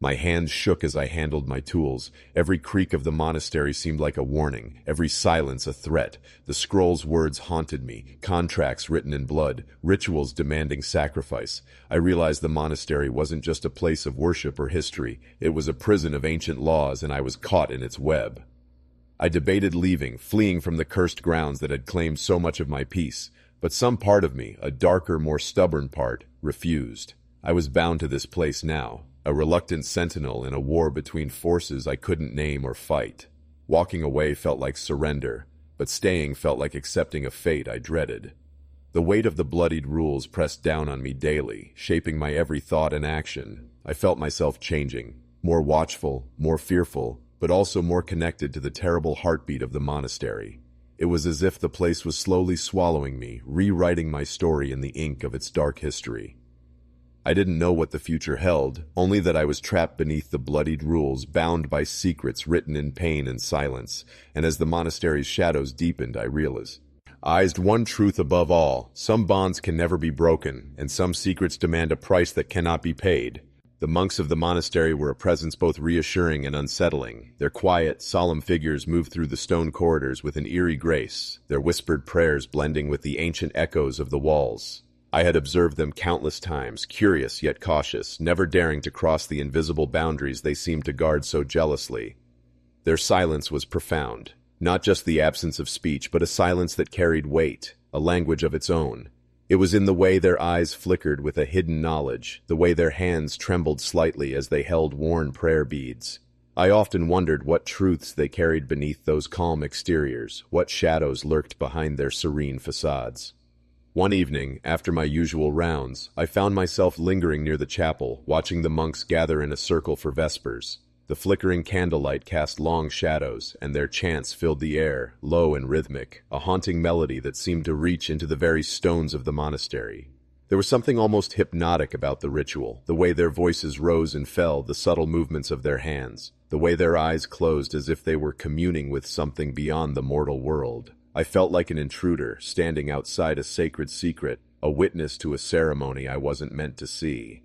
My hands shook as I handled my tools. Every creak of the monastery seemed like a warning, every silence a threat. The scroll's words haunted me, contracts written in blood, rituals demanding sacrifice. I realized the monastery wasn't just a place of worship or history. It was a prison of ancient laws, and I was caught in its web. I debated leaving, fleeing from the cursed grounds that had claimed so much of my peace. But some part of me, a darker, more stubborn part, refused. I was bound to this place now, a reluctant sentinel in a war between forces I couldn't name or fight. Walking away felt like surrender, but staying felt like accepting a fate I dreaded. The weight of the bloodied rules pressed down on me daily, shaping my every thought and action. I felt myself changing, more watchful, more fearful, but also more connected to the terrible heartbeat of the monastery. It was as if the place was slowly swallowing me, rewriting my story in the ink of its dark history. I didn't know what the future held, only that I was trapped beneath the bloodied rules, bound by secrets written in pain and silence, and as the monastery's shadows deepened, I realized one truth above all: some bonds can never be broken, and some secrets demand a price that cannot be paid. The monks of the monastery were a presence both reassuring and unsettling. Their quiet, solemn figures moved through the stone corridors with an eerie grace, their whispered prayers blending with the ancient echoes of the walls. I had observed them countless times, curious yet cautious, never daring to cross the invisible boundaries they seemed to guard so jealously. Their silence was profound, not just the absence of speech, but a silence that carried weight, a language of its own. It was in the way their eyes flickered with a hidden knowledge, the way their hands trembled slightly as they held worn prayer beads. I often wondered what truths they carried beneath those calm exteriors, what shadows lurked behind their serene facades. One evening, after my usual rounds, I found myself lingering near the chapel, watching the monks gather in a circle for vespers. The flickering candlelight cast long shadows, and their chants filled the air, low and rhythmic, a haunting melody that seemed to reach into the very stones of the monastery. There was something almost hypnotic about the ritual, the way their voices rose and fell, the subtle movements of their hands, the way their eyes closed as if they were communing with something beyond the mortal world. I felt like an intruder, standing outside a sacred secret, a witness to a ceremony I wasn't meant to see.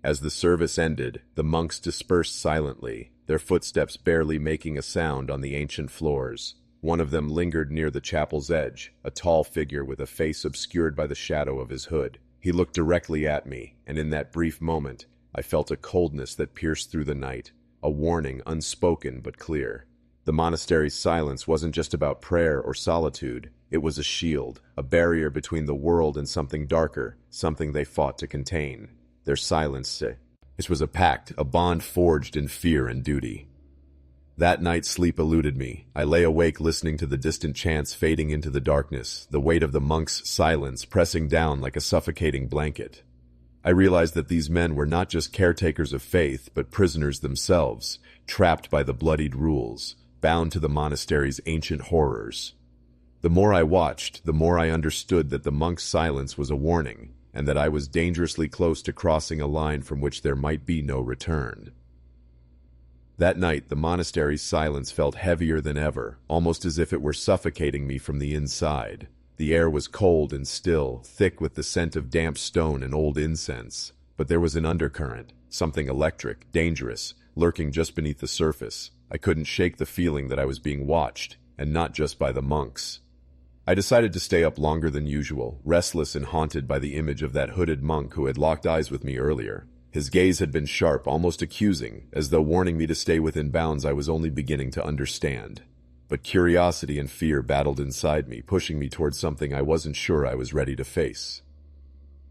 As the service ended, the monks dispersed silently, their footsteps barely making a sound on the ancient floors. One of them lingered near the chapel's edge, a tall figure with a face obscured by the shadow of his hood. He looked directly at me, and in that brief moment, I felt a coldness that pierced through the night, a warning unspoken but clear. The monastery's silence wasn't just about prayer or solitude. It was a shield, a barrier between the world and something darker, something they fought to contain. Their silence, it was a pact, a bond forged in fear and duty. That night sleep eluded me. I lay awake listening to the distant chants fading into the darkness, the weight of the monks' silence pressing down like a suffocating blanket. I realized that these men were not just caretakers of faith, but prisoners themselves, trapped by the bloodied rules, bound to the monastery's ancient horrors. The more I watched, the more I understood that the monks' silence was a warning, and that I was dangerously close to crossing a line from which there might be no return. That night, the monastery's silence felt heavier than ever, almost as if it were suffocating me from the inside. The air was cold and still, thick with the scent of damp stone and old incense, but there was an undercurrent, something electric, dangerous, lurking just beneath the surface. I couldn't shake the feeling that I was being watched, and not just by the monks. I decided to stay up longer than usual, restless and haunted by the image of that hooded monk who had locked eyes with me earlier. His gaze had been sharp, almost accusing, as though warning me to stay within bounds I was only beginning to understand. But curiosity and fear battled inside me, pushing me towards something I wasn't sure I was ready to face.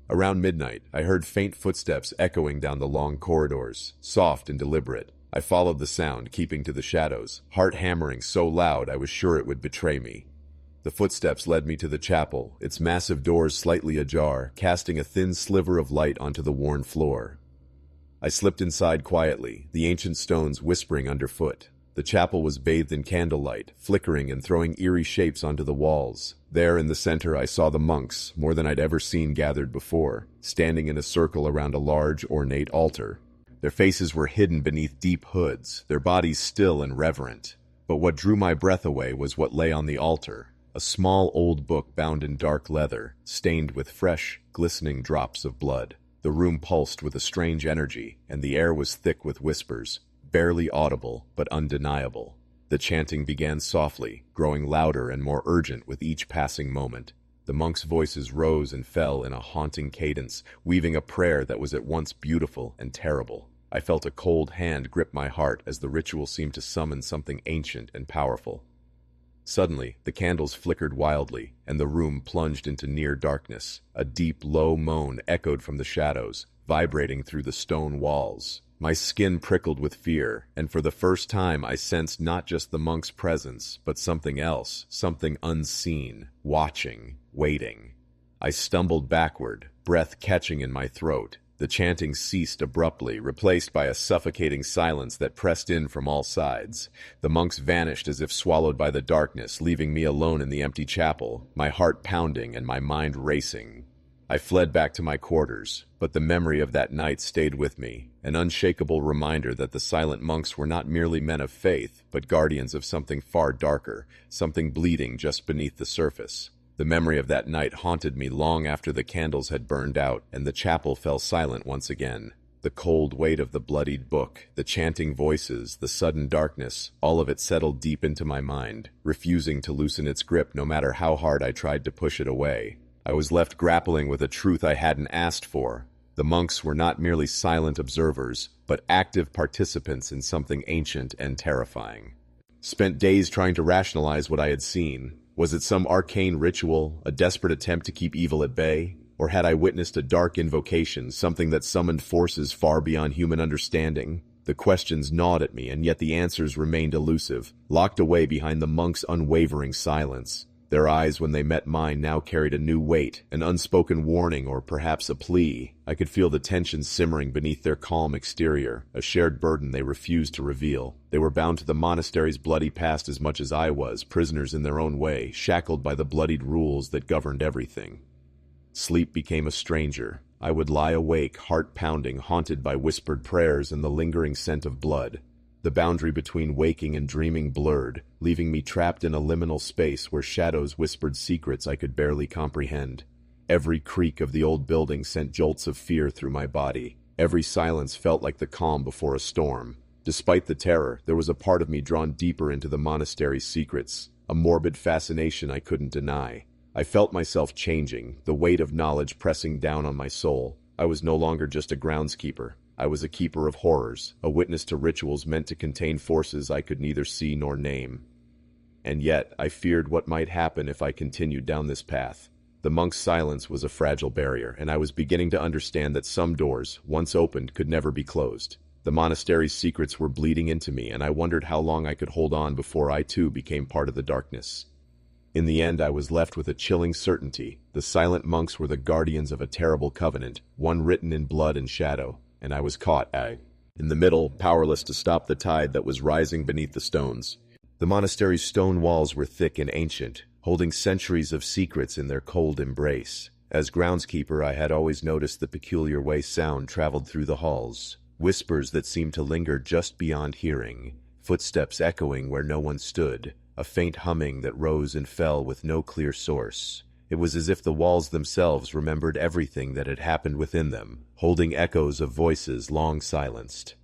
Around midnight, I heard faint footsteps echoing down the long corridors, soft and deliberate. I followed the sound, keeping to the shadows, heart hammering so loud I was sure it would betray me. The footsteps led me to the chapel, its massive doors slightly ajar, casting a thin sliver of light onto the worn floor. I slipped inside quietly, the ancient stones whispering underfoot. The chapel was bathed in candlelight, flickering and throwing eerie shapes onto the walls. There in the center I saw the monks, more than I'd ever seen gathered before, standing in a circle around a large, ornate altar. Their faces were hidden beneath deep hoods, their bodies still and reverent. But what drew my breath away was what lay on the altar. A small old book bound in dark leather, stained with fresh, glistening drops of blood. The room pulsed with a strange energy, and the air was thick with whispers, barely audible but undeniable. The chanting began softly, growing louder and more urgent with each passing moment. The monks' voices rose and fell in a haunting cadence, weaving a prayer that was at once beautiful and terrible. I felt a cold hand grip my heart as the ritual seemed to summon something ancient and powerful. Suddenly, the candles flickered wildly, and the room plunged into near darkness. A deep, low moan echoed from the shadows, vibrating through the stone walls. My skin prickled with fear, and for the first time I sensed not just the monk's presence, but something else, something unseen, watching, waiting. I stumbled backward, breath catching in my throat. The chanting ceased abruptly, replaced by a suffocating silence that pressed in from all sides. The monks vanished as if swallowed by the darkness, leaving me alone in the empty chapel, my heart pounding and my mind racing. I fled back to my quarters, but the memory of that night stayed with me, an unshakable reminder that the silent monks were not merely men of faith, but guardians of something far darker, something bleeding just beneath the surface. The memory of that night haunted me long after the candles had burned out and the chapel fell silent once again. The cold weight of the bloodied book, the chanting voices, the sudden darkness, all of it settled deep into my mind, refusing to loosen its grip no matter how hard I tried to push it away. I was left grappling with a truth I hadn't asked for. The monks were not merely silent observers, but active participants in something ancient and terrifying. Spent days trying to rationalize what I had seen. Was it some arcane ritual, a desperate attempt to keep evil at bay? Or had I witnessed a dark invocation, something that summoned forces far beyond human understanding? The questions gnawed at me, and yet the answers remained elusive, locked away behind the monks' unwavering silence. Their eyes, when they met mine, now carried a new weight, an unspoken warning or perhaps a plea. I could feel the tension simmering beneath their calm exterior, a shared burden they refused to reveal. They were bound to the monastery's bloody past as much as I was, prisoners in their own way, shackled by the bloodied rules that governed everything. Sleep became a stranger. I would lie awake, heart pounding, haunted by whispered prayers and the lingering scent of blood. The boundary between waking and dreaming blurred, leaving me trapped in a liminal space where shadows whispered secrets I could barely comprehend. Every creak of the old building sent jolts of fear through my body. Every silence felt like the calm before a storm. Despite the terror, there was a part of me drawn deeper into the monastery's secrets, a morbid fascination I couldn't deny. I felt myself changing, the weight of knowledge pressing down on my soul. I was no longer just a groundskeeper. I was a keeper of horrors, a witness to rituals meant to contain forces I could neither see nor name. And yet, I feared what might happen if I continued down this path. The monk's silence was a fragile barrier, and I was beginning to understand that some doors, once opened, could never be closed. The monastery's secrets were bleeding into me, and I wondered how long I could hold on before I too became part of the darkness. In the end, I was left with a chilling certainty. The silent monks were the guardians of a terrible covenant, one written in blood and shadow. And I was caught, in the middle, powerless to stop the tide that was rising beneath the stones. The monastery's stone walls were thick and ancient, holding centuries of secrets in their cold embrace. As groundskeeper, I had always noticed the peculiar way sound traveled through the halls, whispers that seemed to linger just beyond hearing, footsteps echoing where no one stood, a faint humming that rose and fell with no clear source. It was as if the walls themselves remembered everything that had happened within them, holding echoes of voices long silenced.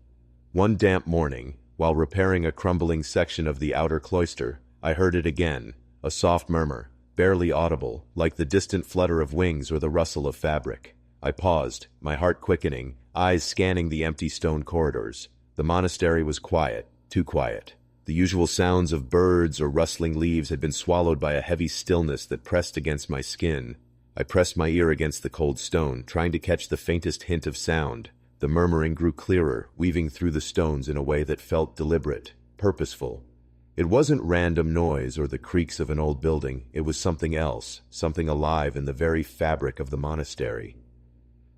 One damp morning, while repairing a crumbling section of the outer cloister, I heard it again, a soft murmur, barely audible, like the distant flutter of wings or the rustle of fabric. I paused, my heart quickening, eyes scanning the empty stone corridors. The monastery was quiet, too quiet. The usual sounds of birds or rustling leaves had been swallowed by a heavy stillness that pressed against my skin. I pressed my ear against the cold stone, trying to catch the faintest hint of sound. The murmuring grew clearer, weaving through the stones in a way that felt deliberate, purposeful. It wasn't random noise or the creaks of an old building. It was something else, something alive in the very fabric of the monastery.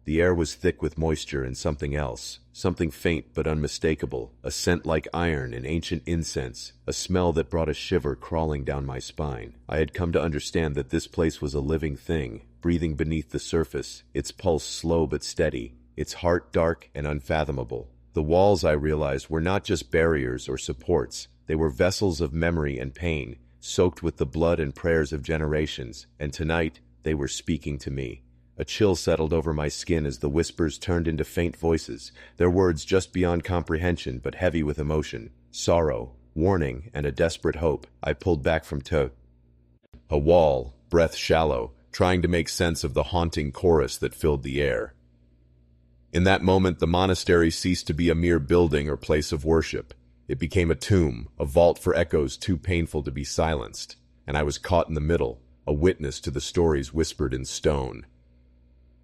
The air was thick with moisture and something else, something faint but unmistakable, a scent like iron and ancient incense, a smell that brought a shiver crawling down my spine. I had come to understand that this place was a living thing, breathing beneath the surface, its pulse slow but steady, its heart dark and unfathomable. The walls, I realized, were not just barriers or supports. They were vessels of memory and pain, soaked with the blood and prayers of generations, and tonight they were speaking to me. A chill settled over my skin as the whispers turned into faint voices, their words just beyond comprehension but heavy with emotion, sorrow, warning, and a desperate hope. I pulled back from a wall, breath shallow, trying to make sense of the haunting chorus that filled the air. In that moment, the monastery ceased to be a mere building or place of worship. It became a tomb, a vault for echoes too painful to be silenced, and I was caught in the middle, a witness to the stories whispered in stone.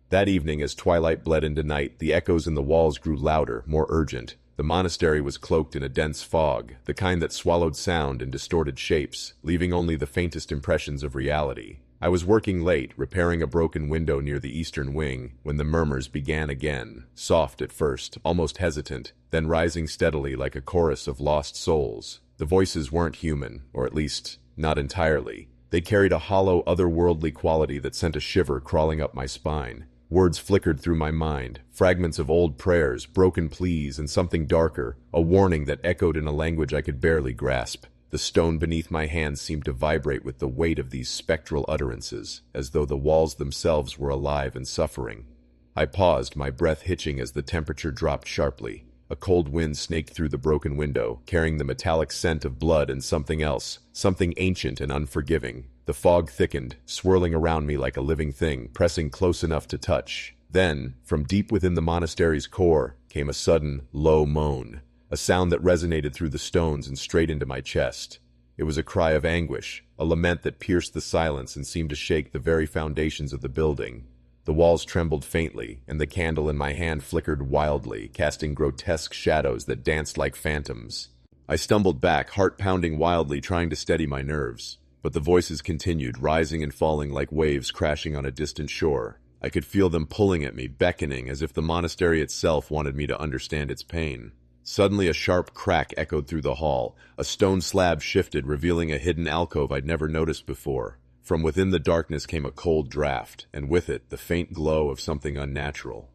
That evening, as twilight bled into night, the echoes in the walls grew louder, more urgent. The monastery was cloaked in a dense fog, the kind that swallowed sound and distorted shapes, leaving only the faintest impressions of reality. I was working late, repairing a broken window near the eastern wing, when the murmurs began again, soft at first, almost hesitant, then rising steadily like a chorus of lost souls. The voices weren't human, or at least, not entirely. They carried a hollow, otherworldly quality that sent a shiver crawling up my spine. Words flickered through my mind, fragments of old prayers, broken pleas, and something darker, a warning that echoed in a language I could barely grasp. The stone beneath my hands seemed to vibrate with the weight of these spectral utterances, as though the walls themselves were alive and suffering. I paused, my breath hitching as the temperature dropped sharply. A cold wind snaked through the broken window, carrying the metallic scent of blood and something else, something ancient and unforgiving. The fog thickened, swirling around me like a living thing, pressing close enough to touch. Then, from deep within the monastery's core, came a sudden, low moan, a sound that resonated through the stones and straight into my chest. It was a cry of anguish, a lament that pierced the silence and seemed to shake the very foundations of the building. The walls trembled faintly, and the candle in my hand flickered wildly, casting grotesque shadows that danced like phantoms. I stumbled back, heart pounding wildly, trying to steady my nerves. But the voices continued, rising and falling like waves crashing on a distant shore. I could feel them pulling at me, beckoning, as if the monastery itself wanted me to understand its pain. Suddenly a sharp crack echoed through the hall. A stone slab shifted, revealing a hidden alcove I'd never noticed before. From within the darkness came a cold draft, and with it the faint glow of something unnatural.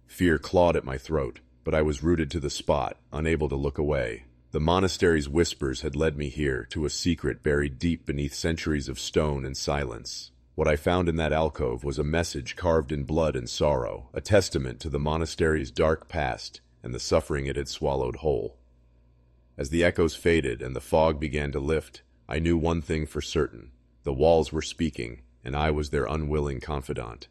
Fear clawed at my throat, but I was rooted to the spot, unable to look away. The monastery's whispers had led me here, to a secret buried deep beneath centuries of stone and silence. What I found in that alcove was a message carved in blood and sorrow, a testament to the monastery's dark past and the suffering it had swallowed whole. As the echoes faded and the fog began to lift, I knew one thing for certain. The walls were speaking, and I was their unwilling confidant.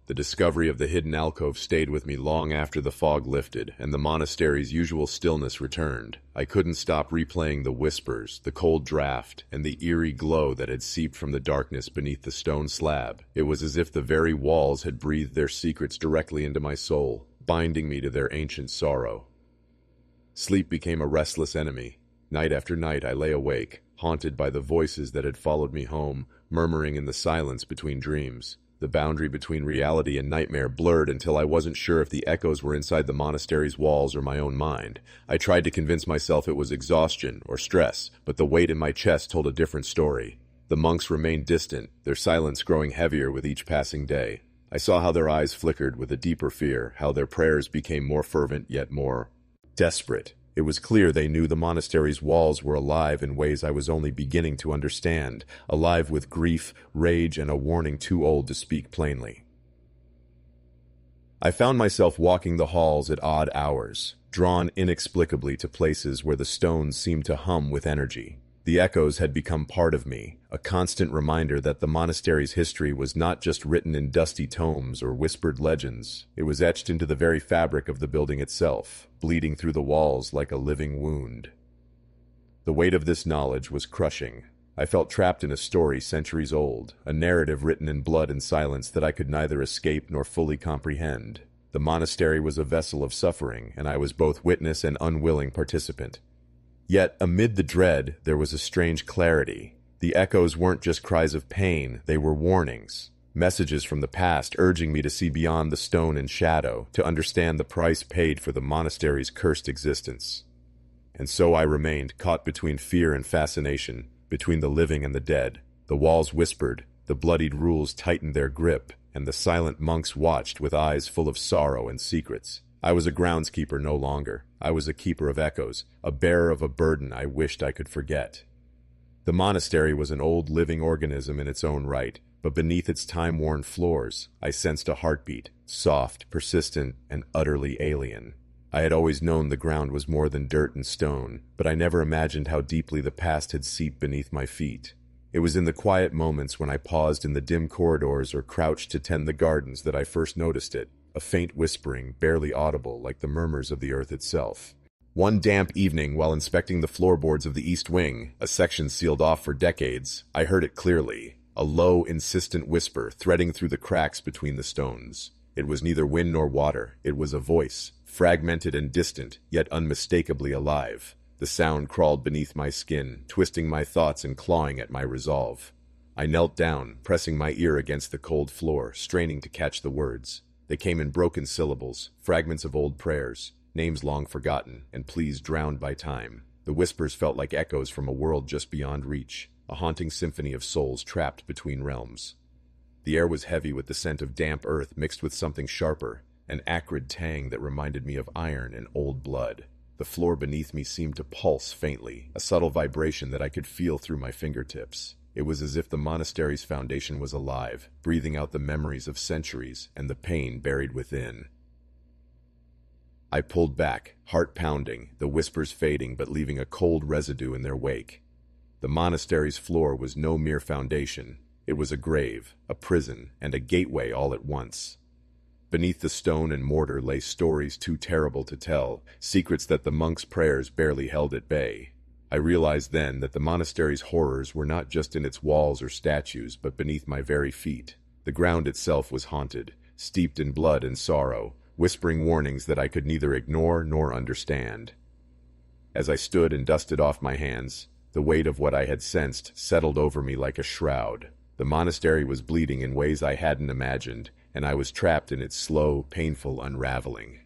The discovery of the hidden alcove stayed with me long after the fog lifted and the monastery's usual stillness returned. I couldn't stop replaying the whispers, the cold draft, and the eerie glow that had seeped from the darkness beneath the stone slab. It was as if the very walls had breathed their secrets directly into my soul, binding me to their ancient sorrow. Sleep became a restless enemy. Night after night I lay awake, haunted by the voices that had followed me home, murmuring in the silence between dreams. The boundary between reality and nightmare blurred until I wasn't sure if the echoes were inside the monastery's walls or my own mind. I tried to convince myself it was exhaustion or stress, but the weight in my chest told a different story. The monks remained distant, their silence growing heavier with each passing day. I saw how their eyes flickered with a deeper fear, how their prayers became more fervent yet more desperate. It was clear they knew the monastery's walls were alive in ways I was only beginning to understand, alive with grief, rage, and a warning too old to speak plainly. I found myself walking the halls at odd hours, drawn inexplicably to places where the stones seemed to hum with energy. The echoes had become part of me, a constant reminder that the monastery's history was not just written in dusty tomes or whispered legends. It was etched into the very fabric of the building itself, bleeding through the walls like a living wound. The weight of this knowledge was crushing. I felt trapped in a story centuries old, a narrative written in blood and silence that I could neither escape nor fully comprehend. The monastery was a vessel of suffering, and I was both witness and unwilling participant. Yet, amid the dread, there was a strange clarity. The echoes weren't just cries of pain, they were warnings. Messages from the past urging me to see beyond the stone and shadow, to understand the price paid for the monastery's cursed existence. And so I remained, caught between fear and fascination, between the living and the dead. The walls whispered, the bloodied rules tightened their grip, and the silent monks watched with eyes full of sorrow and secrets. I was a groundskeeper no longer. I was a keeper of echoes, a bearer of a burden I wished I could forget. The monastery was an old living organism in its own right, but beneath its time-worn floors, I sensed a heartbeat, soft, persistent, and utterly alien. I had always known the ground was more than dirt and stone, but I never imagined how deeply the past had seeped beneath my feet. It was in the quiet moments when I paused in the dim corridors or crouched to tend the gardens that I first noticed it, a faint whispering, barely audible like the murmurs of the earth itself. One damp evening, while inspecting the floorboards of the east wing, a section sealed off for decades, I heard it clearly, a low, insistent whisper threading through the cracks between the stones. It was neither wind nor water, it was a voice, fragmented and distant, yet unmistakably alive. The sound crawled beneath my skin, twisting my thoughts and clawing at my resolve. I knelt down, pressing my ear against the cold floor, straining to catch the words. They came in broken syllables, fragments of old prayers, names long forgotten, and pleas drowned by time. The whispers felt like echoes from a world just beyond reach, a haunting symphony of souls trapped between realms. The air was heavy with the scent of damp earth mixed with something sharper, an acrid tang that reminded me of iron and old blood. The floor beneath me seemed to pulse faintly, a subtle vibration that I could feel through my fingertips. It was as if the monastery's foundation was alive, breathing out the memories of centuries and the pain buried within. I pulled back, heart pounding, the whispers fading but leaving a cold residue in their wake. The monastery's floor was no mere foundation. It was a grave, a prison, and a gateway all at once. Beneath the stone and mortar lay stories too terrible to tell, secrets that the monks' prayers barely held at bay. I realized then that the monastery's horrors were not just in its walls or statues, but beneath my very feet. The ground itself was haunted, steeped in blood and sorrow, whispering warnings that I could neither ignore nor understand. As I stood and dusted off my hands, the weight of what I had sensed settled over me like a shroud. The monastery was bleeding in ways I hadn't imagined, and I was trapped in its slow, painful unraveling.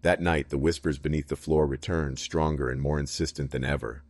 That night, the whispers beneath the floor returned, stronger and more insistent than ever.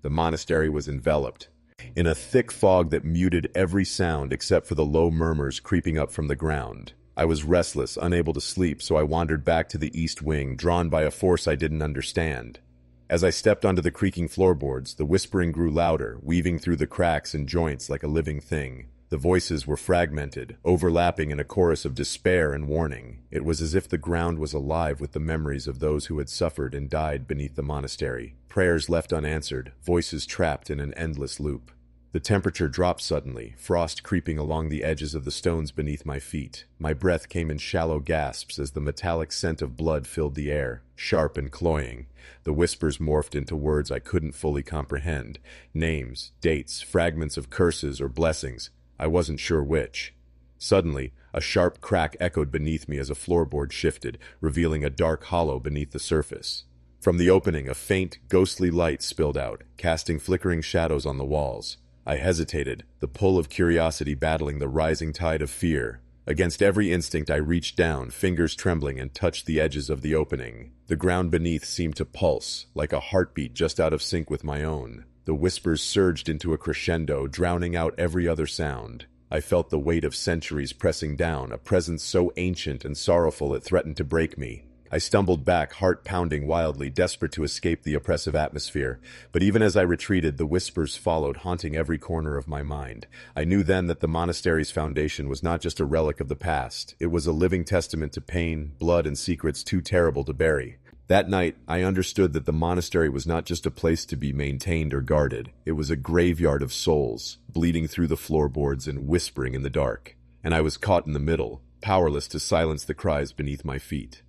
The monastery was enveloped in a thick fog that muted every sound except for the low murmurs creeping up from the ground. I was restless, unable to sleep, so I wandered back to the east wing, drawn by a force I didn't understand. As I stepped onto the creaking floorboards, the whispering grew louder, weaving through the cracks and joints like a living thing. The voices were fragmented, overlapping in a chorus of despair and warning. It was as if the ground was alive with the memories of those who had suffered and died beneath the monastery. Prayers left unanswered, voices trapped in an endless loop. The temperature dropped suddenly, frost creeping along the edges of the stones beneath my feet. My breath came in shallow gasps as the metallic scent of blood filled the air, sharp and cloying. The whispers morphed into words I couldn't fully comprehend. Names, dates, fragments of curses or blessings. I wasn't sure which. Suddenly, a sharp crack echoed beneath me as a floorboard shifted, revealing a dark hollow beneath the surface. From the opening, a faint, ghostly light spilled out, casting flickering shadows on the walls. I hesitated, the pull of curiosity battling the rising tide of fear. Against every instinct, I reached down, fingers trembling, and touched the edges of the opening. The ground beneath seemed to pulse, like a heartbeat just out of sync with my own. The whispers surged into a crescendo, drowning out every other sound. I felt the weight of centuries pressing down, a presence so ancient and sorrowful it threatened to break me. I stumbled back, heart pounding wildly, desperate to escape the oppressive atmosphere. But even as I retreated, the whispers followed, haunting every corner of my mind. I knew then that the monastery's foundation was not just a relic of the past. It was a living testament to pain, blood, and secrets too terrible to bury. That night, I understood that the monastery was not just a place to be maintained or guarded. It was a graveyard of souls, bleeding through the floorboards and whispering in the dark. And I was caught in the middle, powerless to silence the cries beneath my feet.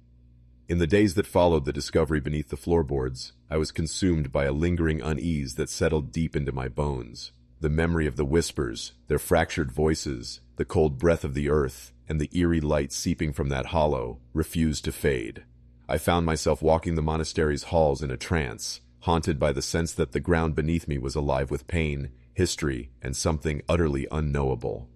In the days that followed the discovery beneath the floorboards, I was consumed by a lingering unease that settled deep into my bones. The memory of the whispers, their fractured voices, the cold breath of the earth, and the eerie light seeping from that hollow refused to fade. I found myself walking the monastery's halls in a trance, haunted by the sense that the ground beneath me was alive with pain, history, and something utterly unknowable.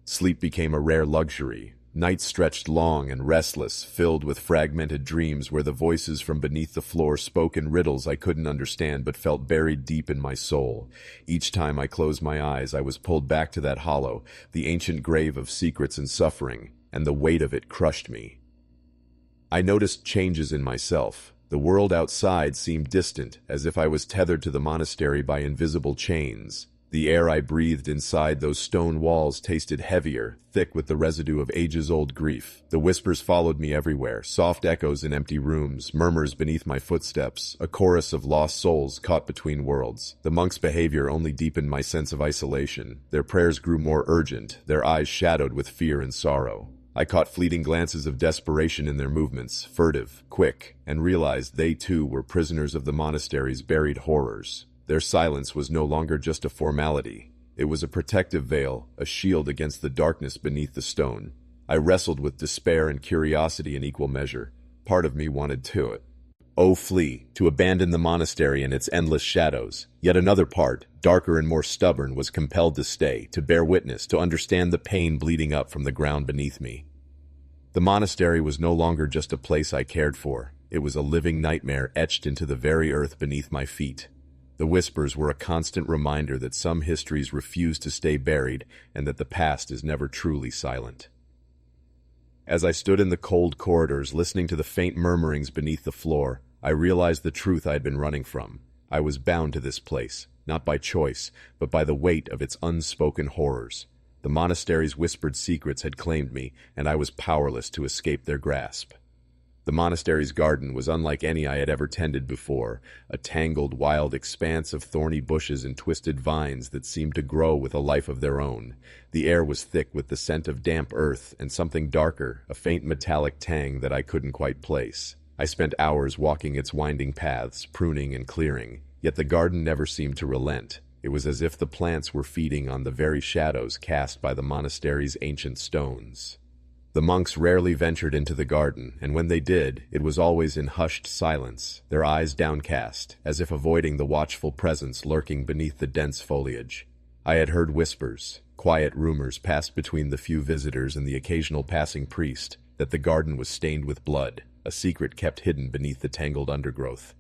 Sleep became a rare luxury. Nights stretched long and restless, filled with fragmented dreams where the voices from beneath the floor spoke in riddles I couldn't understand but felt buried deep in my soul. Each time I closed my eyes, I was pulled back to that hollow, the ancient grave of secrets and suffering, and the weight of it crushed me. I noticed changes in myself. The world outside seemed distant, as if I was tethered to the monastery by invisible chains. The air I breathed inside those stone walls tasted heavier, thick with the residue of ages-old grief. The whispers followed me everywhere, soft echoes in empty rooms, murmurs beneath my footsteps, a chorus of lost souls caught between worlds. The monks' behavior only deepened my sense of isolation. Their prayers grew more urgent, their eyes shadowed with fear and sorrow. I caught fleeting glances of desperation in their movements, furtive, quick, and realized they too were prisoners of the monastery's buried horrors. Their silence was no longer just a formality. It was a protective veil, a shield against the darkness beneath the stone. I wrestled with despair and curiosity in equal measure. Part of me wanted to flee, to abandon the monastery and its endless shadows. Yet another part, darker and more stubborn, was compelled to stay, to bear witness, to understand the pain bleeding up from the ground beneath me. The monastery was no longer just a place I cared for. It was a living nightmare etched into the very earth beneath my feet. The whispers were a constant reminder that some histories refuse to stay buried and that the past is never truly silent. As I stood in the cold corridors listening to the faint murmurings beneath the floor, I realized the truth I had been running from. I was bound to this place, not by choice, but by the weight of its unspoken horrors. The monastery's whispered secrets had claimed me, and I was powerless to escape their grasp. The monastery's garden was unlike any I had ever tended before, a tangled, wild expanse of thorny bushes and twisted vines that seemed to grow with a life of their own. The air was thick with the scent of damp earth and something darker, a faint metallic tang that I couldn't quite place. I spent hours walking its winding paths, pruning and clearing, yet the garden never seemed to relent. It was as if the plants were feeding on the very shadows cast by the monastery's ancient stones. The monks rarely ventured into the garden, and when they did, it was always in hushed silence, their eyes downcast, as if avoiding the watchful presence lurking beneath the dense foliage. I had heard whispers, quiet rumors passed between the few visitors and the occasional passing priest, that the garden was stained with blood, a secret kept hidden beneath the tangled undergrowth.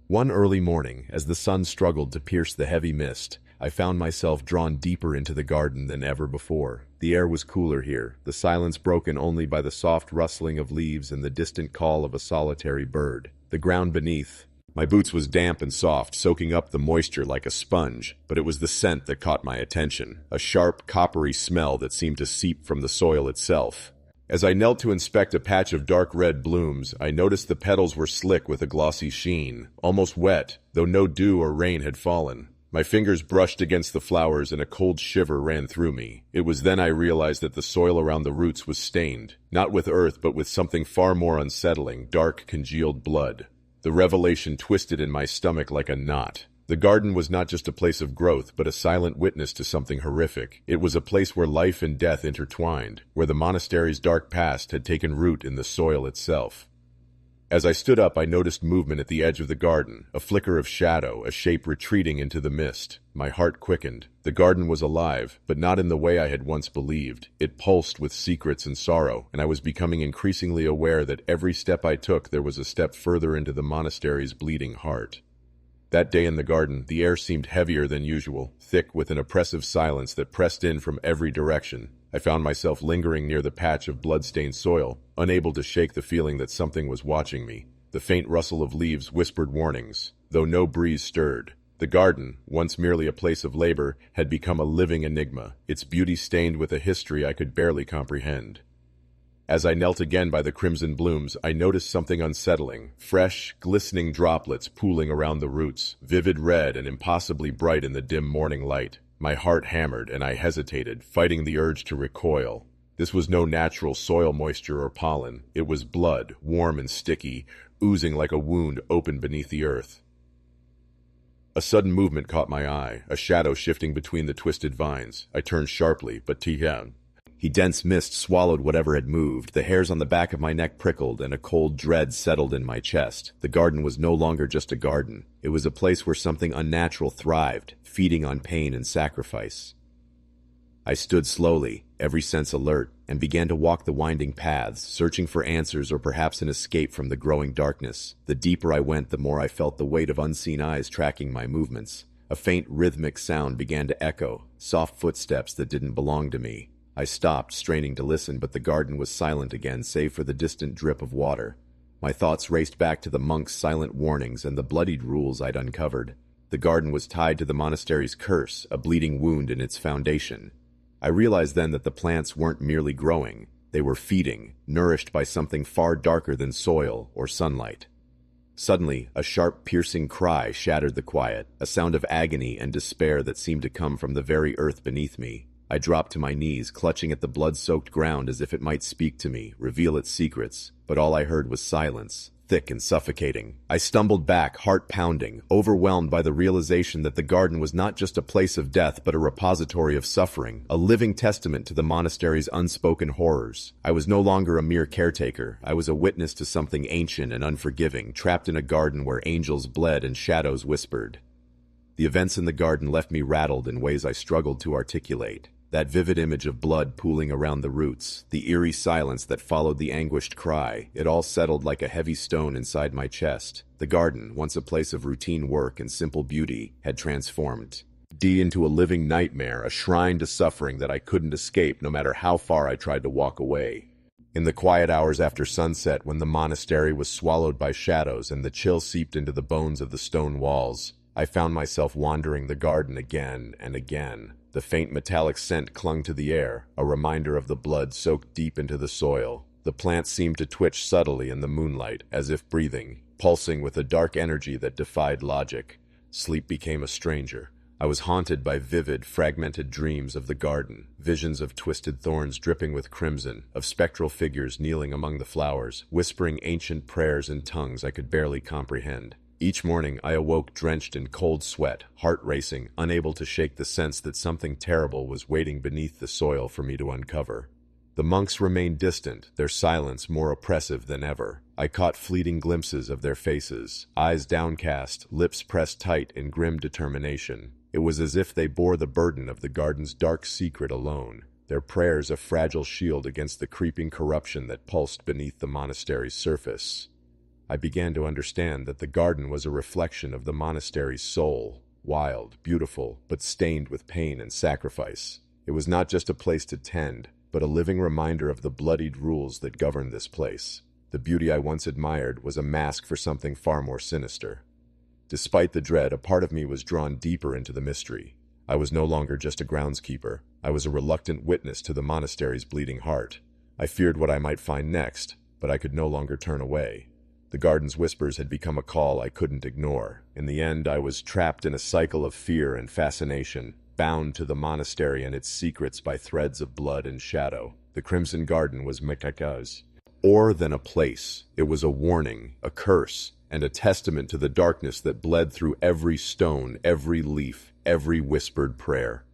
One early morning, as the sun struggled to pierce the heavy mist, I found myself drawn deeper into the garden than ever before. The air was cooler here, the silence broken only by the soft rustling of leaves and the distant call of a solitary bird. The ground beneath. My boots was damp and soft, soaking up the moisture like a sponge, but it was the scent that caught my attention, a sharp, coppery smell that seemed to seep from the soil itself. As I knelt to inspect a patch of dark red blooms, I noticed the petals were slick with a glossy sheen, almost wet, though no dew or rain had fallen. My fingers brushed against the flowers and a cold shiver ran through me. It was then I realized that the soil around the roots was stained, not with earth but with something far more unsettling, dark, congealed blood. The revelation twisted in my stomach like a knot. The garden was not just a place of growth, but a silent witness to something horrific. It was a place where life and death intertwined, where the monastery's dark past had taken root in the soil itself. As I stood up, I noticed movement at the edge of the garden, a flicker of shadow, a shape retreating into the mist. My heart quickened. The garden was alive, but not in the way I had once believed. It pulsed with secrets and sorrow, and I was becoming increasingly aware that every step I took there was a step further into the monastery's bleeding heart. That day in the garden, the air seemed heavier than usual, thick with an oppressive silence that pressed in from every direction. I found myself lingering near the patch of blood-stained soil, unable to shake the feeling that something was watching me. The faint rustle of leaves whispered warnings, though no breeze stirred. The garden, once merely a place of labor, had become a living enigma, its beauty stained with a history I could barely comprehend. As I knelt again by the crimson blooms, I noticed something unsettling. Fresh, glistening droplets pooling around the roots, vivid red and impossibly bright in the dim morning light. My heart hammered, and I hesitated, fighting the urge to recoil. This was no natural soil moisture or pollen. It was blood, warm and sticky, oozing like a wound opened beneath the earth. A sudden movement caught my eye, a shadow shifting between the twisted vines. I turned sharply, but dense mist swallowed whatever had moved. The hairs on the back of my neck prickled, and a cold dread settled in my chest. The garden was no longer just a garden. It was a place where something unnatural thrived, feeding on pain and sacrifice. I stood slowly, every sense alert, and began to walk the winding paths, searching for answers or perhaps an escape from the growing darkness. The deeper I went, the more I felt the weight of unseen eyes tracking my movements. A faint rhythmic sound began to echo, soft footsteps that didn't belong to me. I stopped, straining to listen, but the garden was silent again, save for the distant drip of water. My thoughts raced back to the monk's silent warnings and the bloodied rules I'd uncovered. The garden was tied to the monastery's curse, a bleeding wound in its foundation. I realized then that the plants weren't merely growing. They were feeding, nourished by something far darker than soil or sunlight. Suddenly, a sharp, piercing cry shattered the quiet, a sound of agony and despair that seemed to come from the very earth beneath me. I dropped to my knees, clutching at the blood-soaked ground as if it might speak to me, reveal its secrets, but all I heard was silence, thick and suffocating. I stumbled back, heart pounding, overwhelmed by the realization that the garden was not just a place of death but a repository of suffering, a living testament to the monastery's unspoken horrors. I was no longer a mere caretaker. I was a witness to something ancient and unforgiving, trapped in a garden where angels bled and shadows whispered. The events in the garden left me rattled in ways I struggled to articulate. That vivid image of blood pooling around the roots, the eerie silence that followed the anguished cry, it all settled like a heavy stone inside my chest. The garden, once a place of routine work and simple beauty, had transformed into a living nightmare, a shrine to suffering that I couldn't escape no matter how far I tried to walk away. In the quiet hours after sunset, when the monastery was swallowed by shadows and the chill seeped into the bones of the stone walls, I found myself wandering the garden again and again. The faint metallic scent clung to the air, a reminder of the blood soaked deep into the soil. The plants seemed to twitch subtly in the moonlight, as if breathing, pulsing with a dark energy that defied logic. Sleep became a stranger. I was haunted by vivid, fragmented dreams of the garden, visions of twisted thorns dripping with crimson, of spectral figures kneeling among the flowers, whispering ancient prayers in tongues I could barely comprehend. Each morning I awoke drenched in cold sweat, heart racing, unable to shake the sense that something terrible was waiting beneath the soil for me to uncover. The monks remained distant, their silence more oppressive than ever. I caught fleeting glimpses of their faces, eyes downcast, lips pressed tight in grim determination. It was as if they bore the burden of the garden's dark secret alone, their prayers a fragile shield against the creeping corruption that pulsed beneath the monastery's surface. I began to understand that the garden was a reflection of the monastery's soul, wild, beautiful, but stained with pain and sacrifice. It was not just a place to tend, but a living reminder of the bloodied rules that governed this place. The beauty I once admired was a mask for something far more sinister. Despite the dread, a part of me was drawn deeper into the mystery. I was no longer just a groundskeeper. I was a reluctant witness to the monastery's bleeding heart. I feared what I might find next, but I could no longer turn away. The garden's whispers had become a call I couldn't ignore. In the end, I was trapped in a cycle of fear and fascination, bound to the monastery and its secrets by threads of blood and shadow. The Crimson Garden was more than a place. It was a warning, a curse, and a testament to the darkness that bled through every stone, every leaf, every whispered prayer.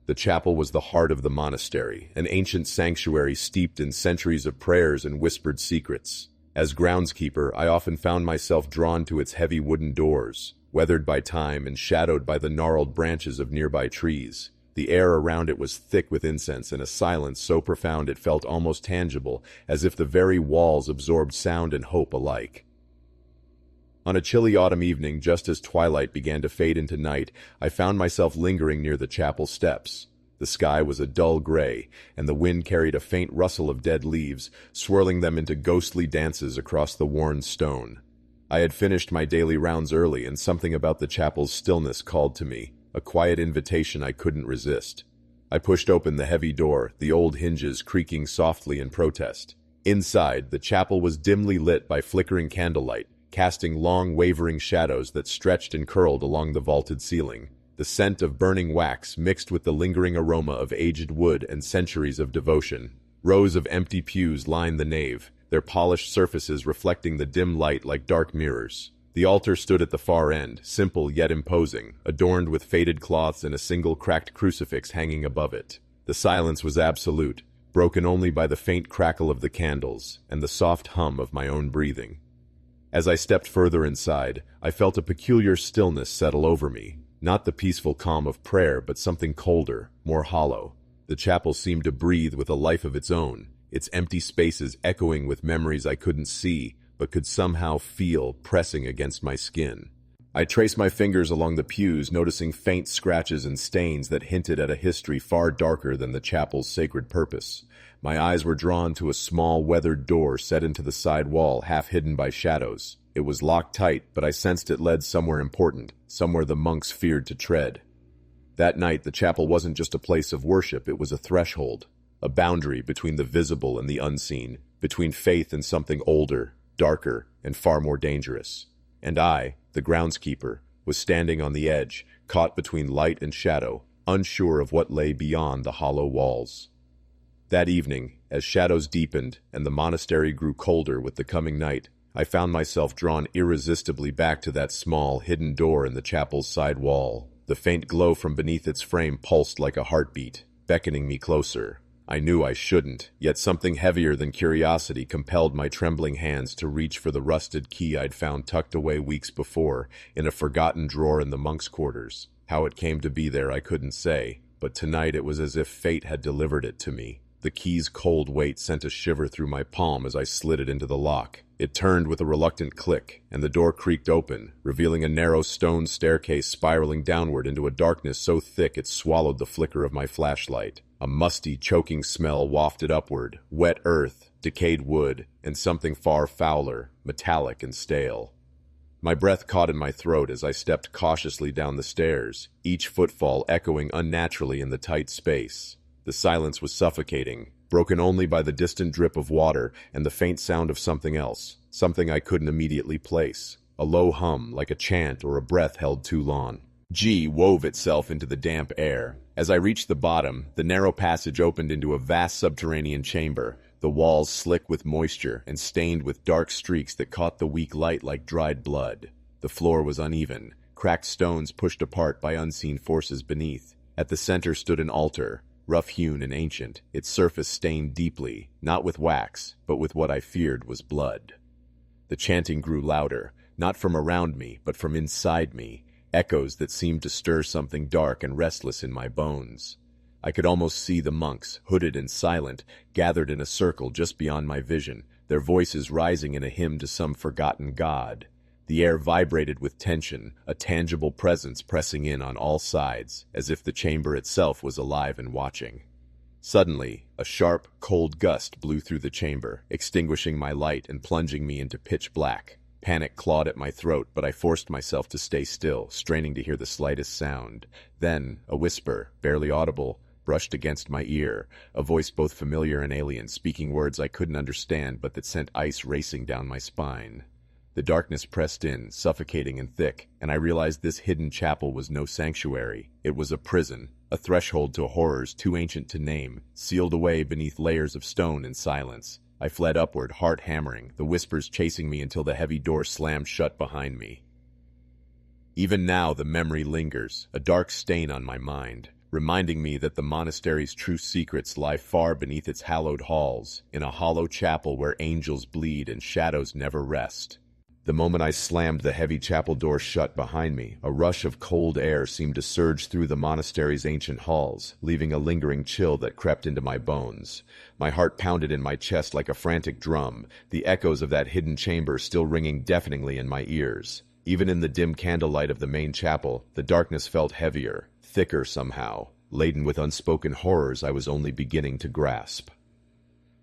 The chapel was the heart of the monastery, an ancient sanctuary steeped in centuries of prayers and whispered secrets. As groundskeeper, I often found myself drawn to its heavy wooden doors, weathered by time and shadowed by the gnarled branches of nearby trees. The air around it was thick with incense and a silence so profound it felt almost tangible, as if the very walls absorbed sound and hope alike. On a chilly autumn evening, just as twilight began to fade into night, I found myself lingering near the chapel steps. The sky was a dull gray, and the wind carried a faint rustle of dead leaves, swirling them into ghostly dances across the worn stone. I had finished my daily rounds early, and something about the chapel's stillness called to me, a quiet invitation I couldn't resist. I pushed open the heavy door, the old hinges creaking softly in protest. Inside, the chapel was dimly lit by flickering candlelight, casting long, wavering shadows that stretched and curled along the vaulted ceiling. The scent of burning wax mixed with the lingering aroma of aged wood and centuries of devotion. Rows of empty pews lined the nave, their polished surfaces reflecting the dim light like dark mirrors. The altar stood at the far end, simple yet imposing, adorned with faded cloths and a single cracked crucifix hanging above it. The silence was absolute, broken only by the faint crackle of the candles and the soft hum of my own breathing. As I stepped further inside, I felt a peculiar stillness settle over me, not the peaceful calm of prayer, but something colder, more hollow. The chapel seemed to breathe with a life of its own, its empty spaces echoing with memories I couldn't see, but could somehow feel pressing against my skin. I traced my fingers along the pews, noticing faint scratches and stains that hinted at a history far darker than the chapel's sacred purpose. My eyes were drawn to a small, weathered door set into the side wall, half hidden by shadows. It was locked tight, but I sensed it led somewhere important, somewhere the monks feared to tread. That night, the chapel wasn't just a place of worship, it was a threshold, a boundary between the visible and the unseen, between faith and something older, darker, and far more dangerous. And I, the groundskeeper, was standing on the edge, caught between light and shadow, unsure of what lay beyond the hollow walls. That evening, as shadows deepened and the monastery grew colder with the coming night, I found myself drawn irresistibly back to that small, hidden door in the chapel's side wall. The faint glow from beneath its frame pulsed like a heartbeat, beckoning me closer. I knew I shouldn't, yet something heavier than curiosity compelled my trembling hands to reach for the rusted key I'd found tucked away weeks before in a forgotten drawer in the monks' quarters. How it came to be there I couldn't say, but tonight it was as if fate had delivered it to me. The key's cold weight sent a shiver through my palm as I slid it into the lock. It turned with a reluctant click, and the door creaked open, revealing a narrow stone staircase spiraling downward into a darkness so thick it swallowed the flicker of my flashlight. A musty, choking smell wafted upward, wet earth, decayed wood, and something far fouler, metallic and stale. My breath caught in my throat as I stepped cautiously down the stairs, each footfall echoing unnaturally in the tight space. The silence was suffocating, broken only by the distant drip of water and the faint sound of something else, something I couldn't immediately place. A low hum, like a chant or a breath held too long. G wove itself into the damp air. As I reached the bottom, the narrow passage opened into a vast subterranean chamber, the walls slick with moisture and stained with dark streaks that caught the weak light like dried blood. The floor was uneven, cracked stones pushed apart by unseen forces beneath. At the center stood an altar, rough-hewn and ancient, its surface stained deeply, not with wax, but with what I feared was blood. The chanting grew louder, not from around me, but from inside me, echoes that seemed to stir something dark and restless in my bones. I could almost see the monks, hooded and silent, gathered in a circle just beyond my vision, their voices rising in a hymn to some forgotten god. The air vibrated with tension, a tangible presence pressing in on all sides, as if the chamber itself was alive and watching. Suddenly, a sharp, cold gust blew through the chamber, extinguishing my light and plunging me into pitch black. Panic clawed at my throat, but I forced myself to stay still, straining to hear the slightest sound. Then, a whisper, barely audible, brushed against my ear, a voice both familiar and alien, speaking words I couldn't understand but that sent ice racing down my spine. The darkness pressed in, suffocating and thick, and I realized this hidden chapel was no sanctuary. It was a prison, a threshold to horrors too ancient to name, sealed away beneath layers of stone and silence. I fled upward, heart hammering, the whispers chasing me until the heavy door slammed shut behind me. Even now the memory lingers, a dark stain on my mind, reminding me that the monastery's true secrets lie far beneath its hallowed halls, in a hollow chapel where angels bleed and shadows never rest. The moment I slammed the heavy chapel door shut behind me, a rush of cold air seemed to surge through the monastery's ancient halls, leaving a lingering chill that crept into my bones. My heart pounded in my chest like a frantic drum, the echoes of that hidden chamber still ringing deafeningly in my ears. Even in the dim candlelight of the main chapel, the darkness felt heavier, thicker somehow, laden with unspoken horrors I was only beginning to grasp.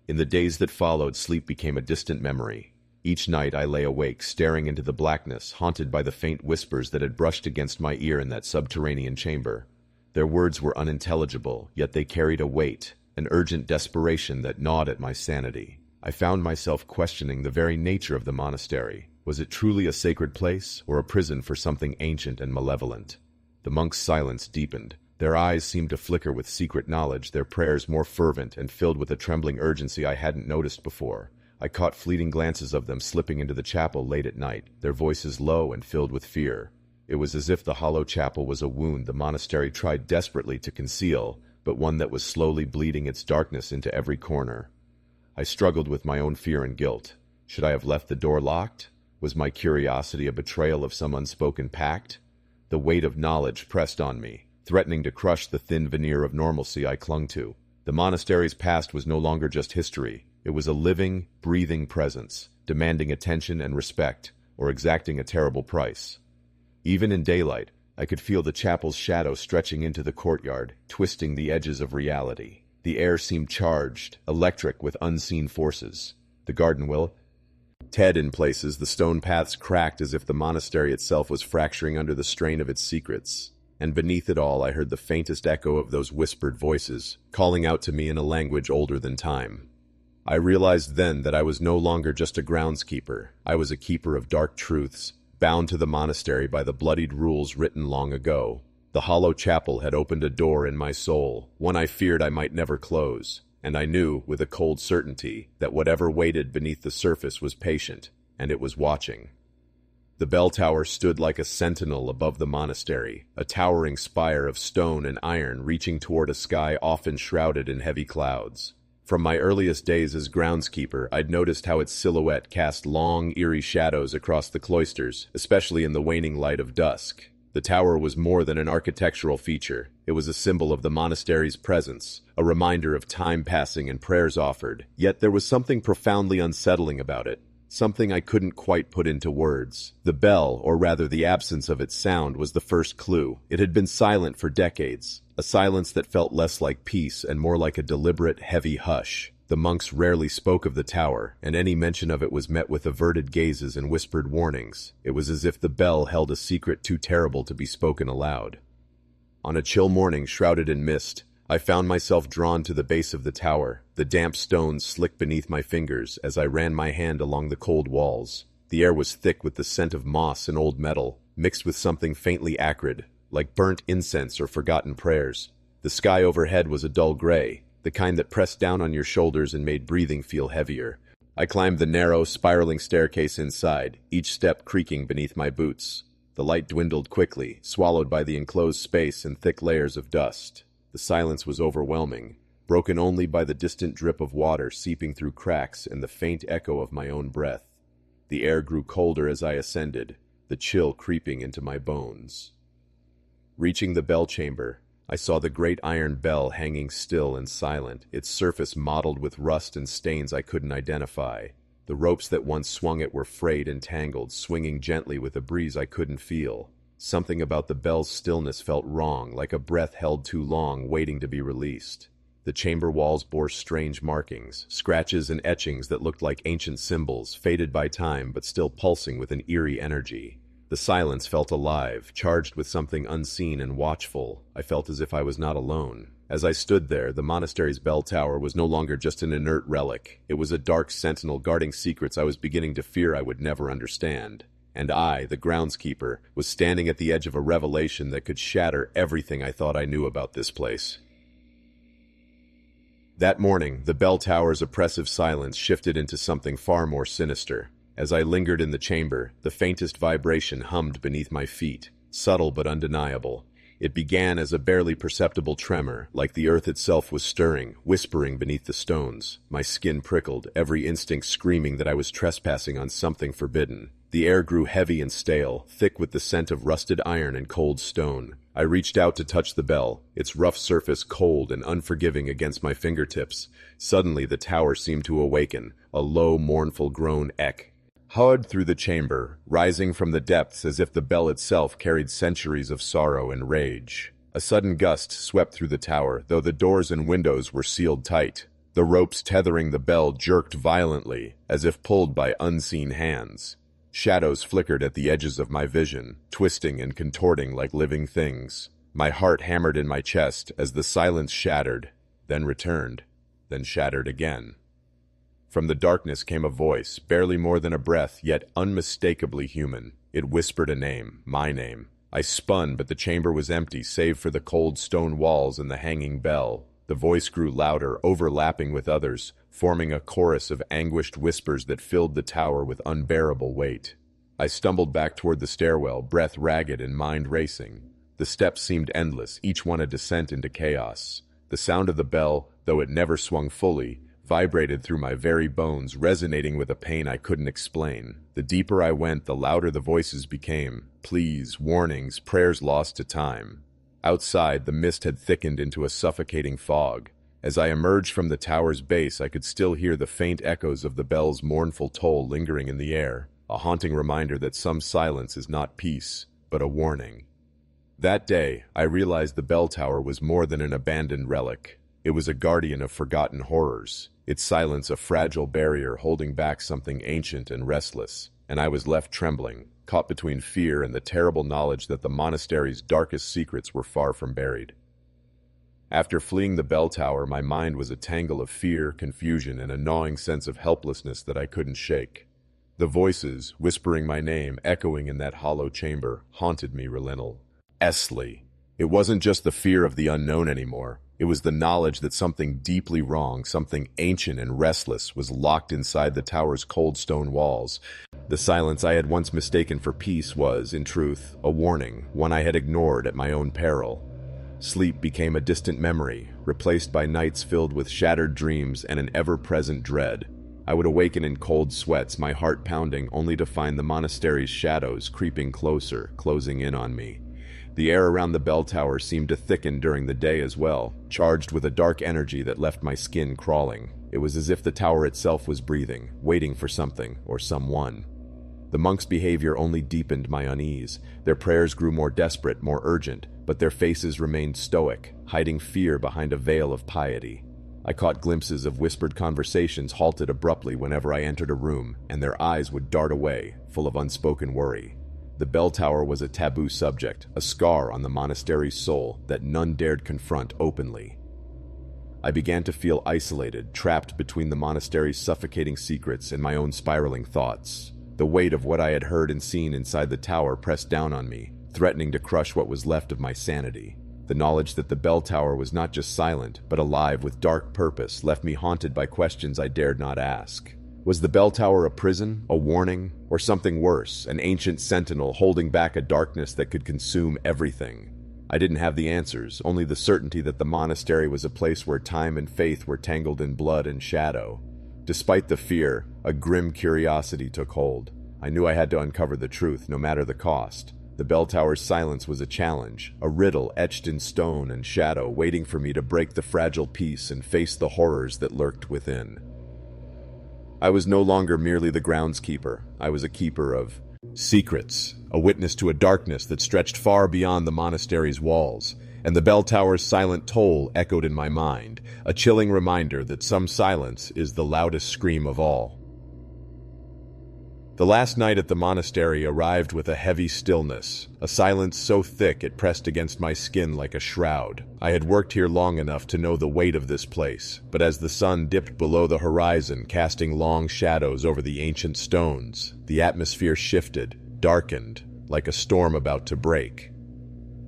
In the days that followed, sleep became a distant memory. Each night I lay awake, staring into the blackness, haunted by the faint whispers that had brushed against my ear in that subterranean chamber. Their words were unintelligible, yet they carried a weight, an urgent desperation that gnawed at my sanity. I found myself questioning the very nature of the monastery. Was it truly a sacred place, or a prison for something ancient and malevolent? The monks' silence deepened. Their eyes seemed to flicker with secret knowledge, their prayers more fervent and filled with a trembling urgency I hadn't noticed before. I caught fleeting glances of them slipping into the chapel late at night, their voices low and filled with fear. It was as if the hollow chapel was a wound the monastery tried desperately to conceal, but one that was slowly bleeding its darkness into every corner. I struggled with my own fear and guilt. Should I have left the door locked? Was my curiosity a betrayal of some unspoken pact? The weight of knowledge pressed on me, threatening to crush the thin veneer of normalcy I clung to. The monastery's past was no longer just history. It was a living, breathing presence, demanding attention and respect, or exacting a terrible price. Even in daylight, I could feel the chapel's shadow stretching into the courtyard, twisting the edges of reality. The air seemed charged, electric with unseen forces. The garden will Ted in places, the stone paths cracked as if the monastery itself was fracturing under the strain of its secrets. And beneath it all I heard the faintest echo of those whispered voices, calling out to me in a language older than time. I realized then that I was no longer just a groundskeeper. I was a keeper of dark truths, bound to the monastery by the bloodied rules written long ago. The hollow chapel had opened a door in my soul, one I feared I might never close. And I knew, with a cold certainty, that whatever waited beneath the surface was patient, and it was watching. The bell tower stood like a sentinel above the monastery, a towering spire of stone and iron reaching toward a sky often shrouded in heavy clouds. From my earliest days as groundskeeper, I'd noticed how its silhouette cast long, eerie shadows across the cloisters, especially in the waning light of dusk. The tower was more than an architectural feature. It was a symbol of the monastery's presence, a reminder of time passing and prayers offered. Yet there was something profoundly unsettling about it, something I couldn't quite put into words. The bell, or rather the absence of its sound, was the first clue. It had been silent for decades, a silence that felt less like peace and more like a deliberate, heavy hush. The monks rarely spoke of the tower, and any mention of it was met with averted gazes and whispered warnings. It was as if the bell held a secret too terrible to be spoken aloud. On a chill morning shrouded in mist, I found myself drawn to the base of the tower, the damp stones slick beneath my fingers as I ran my hand along the cold walls. The air was thick with the scent of moss and old metal, mixed with something faintly acrid, like burnt incense or forgotten prayers. The sky overhead was a dull gray, the kind that pressed down on your shoulders and made breathing feel heavier. I climbed the narrow, spiraling staircase inside, each step creaking beneath my boots. The light dwindled quickly, swallowed by the enclosed space and thick layers of dust. The silence was overwhelming, broken only by the distant drip of water seeping through cracks and the faint echo of my own breath. The air grew colder as I ascended, the chill creeping into my bones. Reaching the bell chamber, I saw the great iron bell hanging still and silent, its surface mottled with rust and stains I couldn't identify. The ropes that once swung it were frayed and tangled, swinging gently with a breeze I couldn't feel. Something about the bell's stillness felt wrong, like a breath held too long, waiting to be released. The chamber walls bore strange markings, scratches and etchings that looked like ancient symbols, faded by time but still pulsing with an eerie energy. The silence felt alive, charged with something unseen and watchful. I felt as if I was not alone. As I stood there, the monastery's bell tower was no longer just an inert relic. It was a dark sentinel guarding secrets I was beginning to fear I would never understand. And I, the groundskeeper, was standing at the edge of a revelation that could shatter everything I thought I knew about this place. That morning, the bell tower's oppressive silence shifted into something far more sinister. As I lingered in the chamber, the faintest vibration hummed beneath my feet, subtle but undeniable. It began as a barely perceptible tremor, like the earth itself was stirring, whispering beneath the stones. My skin prickled, every instinct screaming that I was trespassing on something forbidden. The air grew heavy and stale, thick with the scent of rusted iron and cold stone. I reached out to touch the bell, its rough surface cold and unforgiving against my fingertips. Suddenly the tower seemed to awaken, a low, mournful groan echoed through the chamber, rising from the depths as if the bell itself carried centuries of sorrow and rage. A sudden gust swept through the tower, though the doors and windows were sealed tight. The ropes tethering the bell jerked violently, as if pulled by unseen hands. Shadows flickered at the edges of my vision, twisting and contorting like living things. My heart hammered in my chest as the silence shattered, then returned, then shattered again. From the darkness came a voice, barely more than a breath, yet unmistakably human. It whispered a name, my name. I spun, but the chamber was empty, save for the cold stone walls and the hanging bell. The voice grew louder, overlapping with others, forming a chorus of anguished whispers that filled the tower with unbearable weight. I stumbled back toward the stairwell, breath ragged and mind racing. The steps seemed endless, each one a descent into chaos. The sound of the bell, though it never swung fully, vibrated through my very bones, resonating with a pain I couldn't explain. The deeper I went, the louder the voices became. Pleas, warnings, prayers lost to time. Outside, the mist had thickened into a suffocating fog. As I emerged from the tower's base, I could still hear the faint echoes of the bell's mournful toll lingering in the air, a haunting reminder that some silence is not peace, but a warning. That day, I realized the bell tower was more than an abandoned relic. It was a guardian of forgotten horrors, its silence a fragile barrier holding back something ancient and restless, and I was left trembling, caught between fear and the terrible knowledge that the monastery's darkest secrets were far from buried. After fleeing the bell tower, my mind was a tangle of fear, confusion, and a gnawing sense of helplessness that I couldn't shake. The voices, whispering my name, echoing in that hollow chamber, haunted me relentlessly. It wasn't just the fear of the unknown anymore. It was the knowledge that something deeply wrong, something ancient and restless, was locked inside the tower's cold stone walls. The silence I had once mistaken for peace was, in truth, a warning, one I had ignored at my own peril. Sleep became a distant memory, replaced by nights filled with shattered dreams and an ever-present dread. I would awaken in cold sweats, my heart pounding, only to find the monastery's shadows creeping closer, closing in on me. The air around the bell tower seemed to thicken during the day as well, charged with a dark energy that left my skin crawling. It was as if the tower itself was breathing, waiting for something or someone. The monks' behavior only deepened my unease. Their prayers grew more desperate, more urgent, but their faces remained stoic, hiding fear behind a veil of piety. I caught glimpses of whispered conversations halted abruptly whenever I entered a room, and their eyes would dart away, full of unspoken worry. The bell tower was a taboo subject, a scar on the monastery's soul that none dared confront openly. I began to feel isolated, trapped between the monastery's suffocating secrets and my own spiraling thoughts. The weight of what I had heard and seen inside the tower pressed down on me, threatening to crush what was left of my sanity. The knowledge that the bell tower was not just silent, but alive with dark purpose, left me haunted by questions I dared not ask. Was the bell tower a prison, a warning, or something worse, an ancient sentinel holding back a darkness that could consume everything? I didn't have the answers, only the certainty that the monastery was a place where time and faith were tangled in blood and shadow. Despite the fear, a grim curiosity took hold. I knew I had to uncover the truth, no matter the cost. The bell tower's silence was a challenge, a riddle etched in stone and shadow, waiting for me to break the fragile peace and face the horrors that lurked within. I was no longer merely the groundskeeper. I was a keeper of secrets, a witness to a darkness that stretched far beyond the monastery's walls, and the bell tower's silent toll echoed in my mind, a chilling reminder that some silence is the loudest scream of all. The last night at the monastery arrived with a heavy stillness, a silence so thick it pressed against my skin like a shroud. I had worked here long enough to know the weight of this place, but as the sun dipped below the horizon, casting long shadows over the ancient stones, the atmosphere shifted, darkened, like a storm about to break.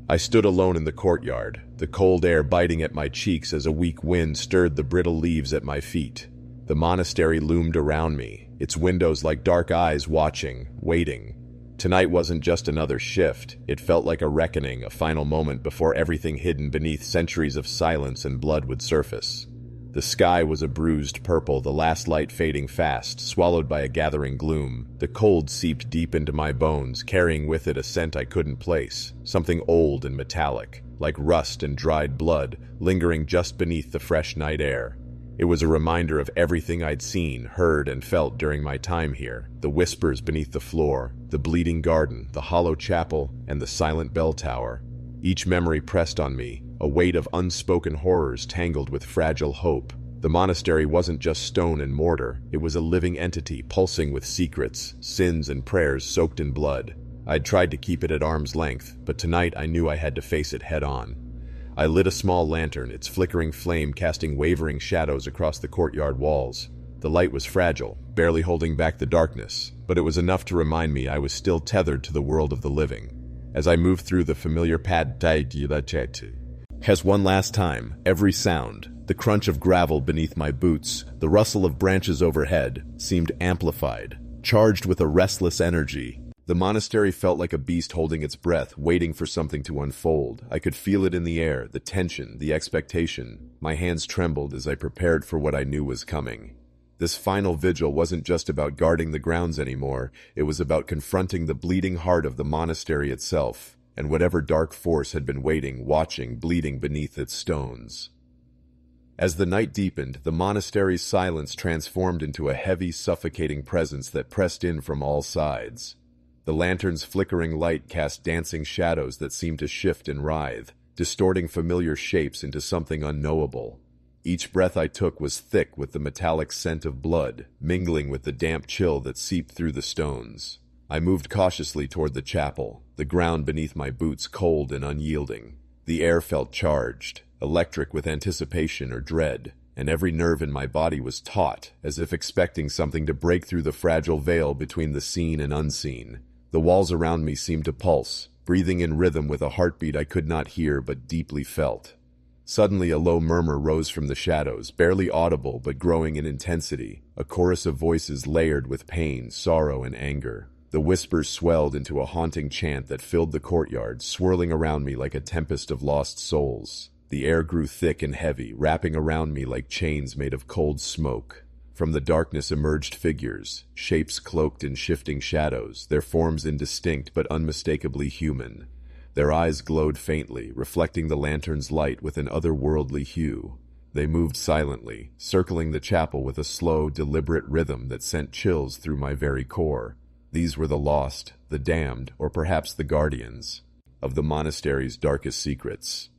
I stood alone in the courtyard, the cold air biting at my cheeks as a weak wind stirred the brittle leaves at my feet. The monastery loomed around me, its windows like dark eyes watching, waiting. Tonight wasn't just another shift. It felt like a reckoning, a final moment before everything hidden beneath centuries of silence and blood would surface. The sky was a bruised purple, the last light fading fast, swallowed by a gathering gloom. The cold seeped deep into my bones, carrying with it a scent I couldn't place, something old and metallic, like rust and dried blood, lingering just beneath the fresh night air. It was a reminder of everything I'd seen, heard, and felt during my time here. The whispers beneath the floor, the bleeding garden, the hollow chapel, and the silent bell tower. Each memory pressed on me, a weight of unspoken horrors tangled with fragile hope. The monastery wasn't just stone and mortar. It was a living entity pulsing with secrets, sins, and prayers soaked in blood. I'd tried to keep it at arm's length, but tonight I knew I had to face it head-on. I lit a small lantern, its flickering flame casting wavering shadows across the courtyard walls. The light was fragile, barely holding back the darkness, but it was enough to remind me I was still tethered to the world of the living. As I moved through the familiar pad as one last time, every sound, the crunch of gravel beneath my boots, the rustle of branches overhead, seemed amplified, charged with a restless energy. The monastery felt like a beast holding its breath, waiting for something to unfold. I could feel it in the air, the tension, the expectation. My hands trembled as I prepared for what I knew was coming. This final vigil wasn't just about guarding the grounds anymore. It was about confronting the bleeding heart of the monastery itself, and whatever dark force had been waiting, watching, bleeding beneath its stones. As the night deepened, the monastery's silence transformed into a heavy, suffocating presence that pressed in from all sides. The lantern's flickering light cast dancing shadows that seemed to shift and writhe, distorting familiar shapes into something unknowable. Each breath I took was thick with the metallic scent of blood, mingling with the damp chill that seeped through the stones. I moved cautiously toward the chapel, the ground beneath my boots cold and unyielding. The air felt charged, electric with anticipation or dread, and every nerve in my body was taut, as if expecting something to break through the fragile veil between the seen and unseen. The walls around me seemed to pulse, breathing in rhythm with a heartbeat I could not hear but deeply felt. Suddenly a low murmur rose from the shadows, barely audible but growing in intensity, a chorus of voices layered with pain, sorrow, and anger. The whispers swelled into a haunting chant that filled the courtyard, swirling around me like a tempest of lost souls. The air grew thick and heavy, wrapping around me like chains made of cold smoke. From the darkness emerged figures, shapes cloaked in shifting shadows, their forms indistinct but unmistakably human. Their eyes glowed faintly, reflecting the lantern's light with an otherworldly hue. They moved silently, circling the chapel with a slow, deliberate rhythm that sent chills through my very core. These were the lost, the damned, or perhaps the guardians of the monastery's darkest secrets.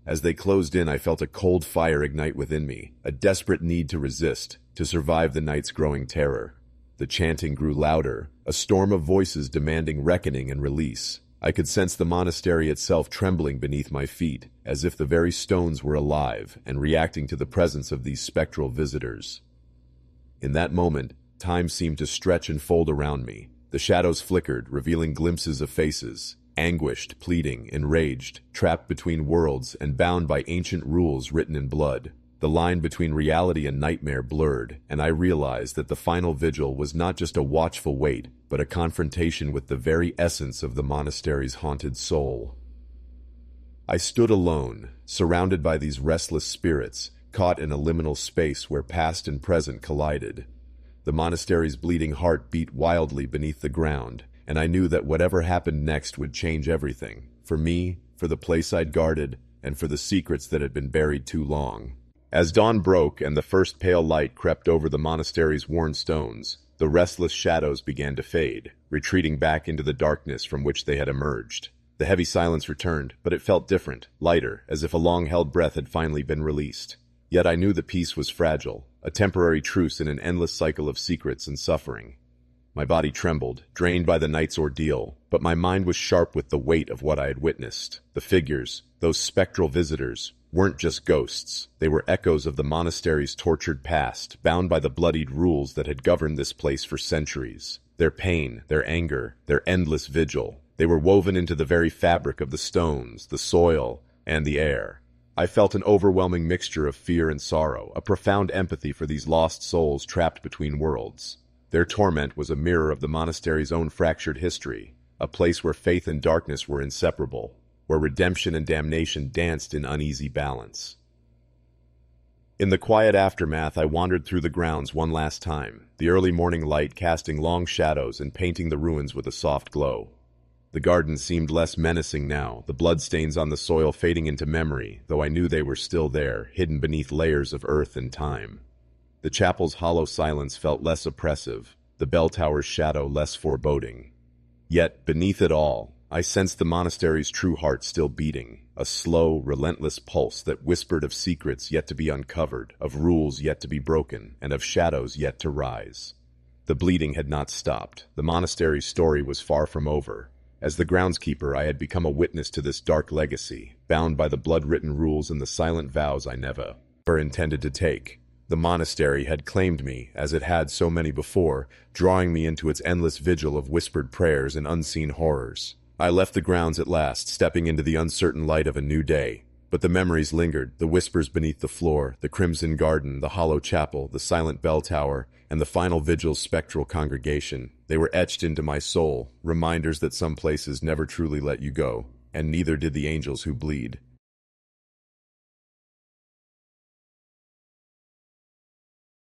As they closed in, I felt a cold fire ignite within me, a desperate need to resist, to survive the night's growing terror. The chanting grew louder, a storm of voices demanding reckoning and release. I could sense the monastery itself trembling beneath my feet, as if the very stones were alive and reacting to the presence of these spectral visitors. In that moment, time seemed to stretch and fold around me. The shadows flickered, revealing glimpses of faces, anguished, pleading, enraged, trapped between worlds and bound by ancient rules written in blood. The line between reality and nightmare blurred, and I realized that the final vigil was not just a watchful wait, but a confrontation with the very essence of the monastery's haunted soul. I stood alone, surrounded by these restless spirits, caught in a liminal space where past and present collided. The monastery's bleeding heart beat wildly beneath the ground, and I knew that whatever happened next would change everything, for me, for the place I'd guarded, and for the secrets that had been buried too long. As dawn broke and the first pale light crept over the monastery's worn stones, the restless shadows began to fade, retreating back into the darkness from which they had emerged. The heavy silence returned, but it felt different, lighter, as if a long-held breath had finally been released. Yet I knew the peace was fragile, a temporary truce in an endless cycle of secrets and suffering. My body trembled, drained by the night's ordeal, but my mind was sharp with the weight of what I had witnessed. The figures, those spectral visitors, weren't just ghosts. They were echoes of the monastery's tortured past, bound by the bloodied rules that had governed this place for centuries. Their pain, their anger, their endless vigil, they were woven into the very fabric of the stones, the soil, and the air. I felt an overwhelming mixture of fear and sorrow, a profound empathy for these lost souls trapped between worlds. Their torment was a mirror of the monastery's own fractured history, a place where faith and darkness were inseparable, where redemption and damnation danced in uneasy balance. In the quiet aftermath, I wandered through the grounds one last time, the early morning light casting long shadows and painting the ruins with a soft glow. The gardens seemed less menacing now, the bloodstains on the soil fading into memory, though I knew they were still there, hidden beneath layers of earth and time. The chapel's hollow silence felt less oppressive, the bell tower's shadow less foreboding. Yet, beneath it all, I sensed the monastery's true heart still beating, a slow, relentless pulse that whispered of secrets yet to be uncovered, of rules yet to be broken, and of shadows yet to rise. The bleeding had not stopped. The monastery's story was far from over. As the groundskeeper, I had become a witness to this dark legacy, bound by the blood-written rules and the silent vows I never intended to take. The monastery had claimed me, as it had so many before, drawing me into its endless vigil of whispered prayers and unseen horrors. I left the grounds at last, stepping into the uncertain light of a new day. But the memories lingered, the whispers beneath the floor, the crimson garden, the hollow chapel, the silent bell tower, and the final vigil's spectral congregation. They were etched into my soul, reminders that some places never truly let you go, and neither did the angels who bleed.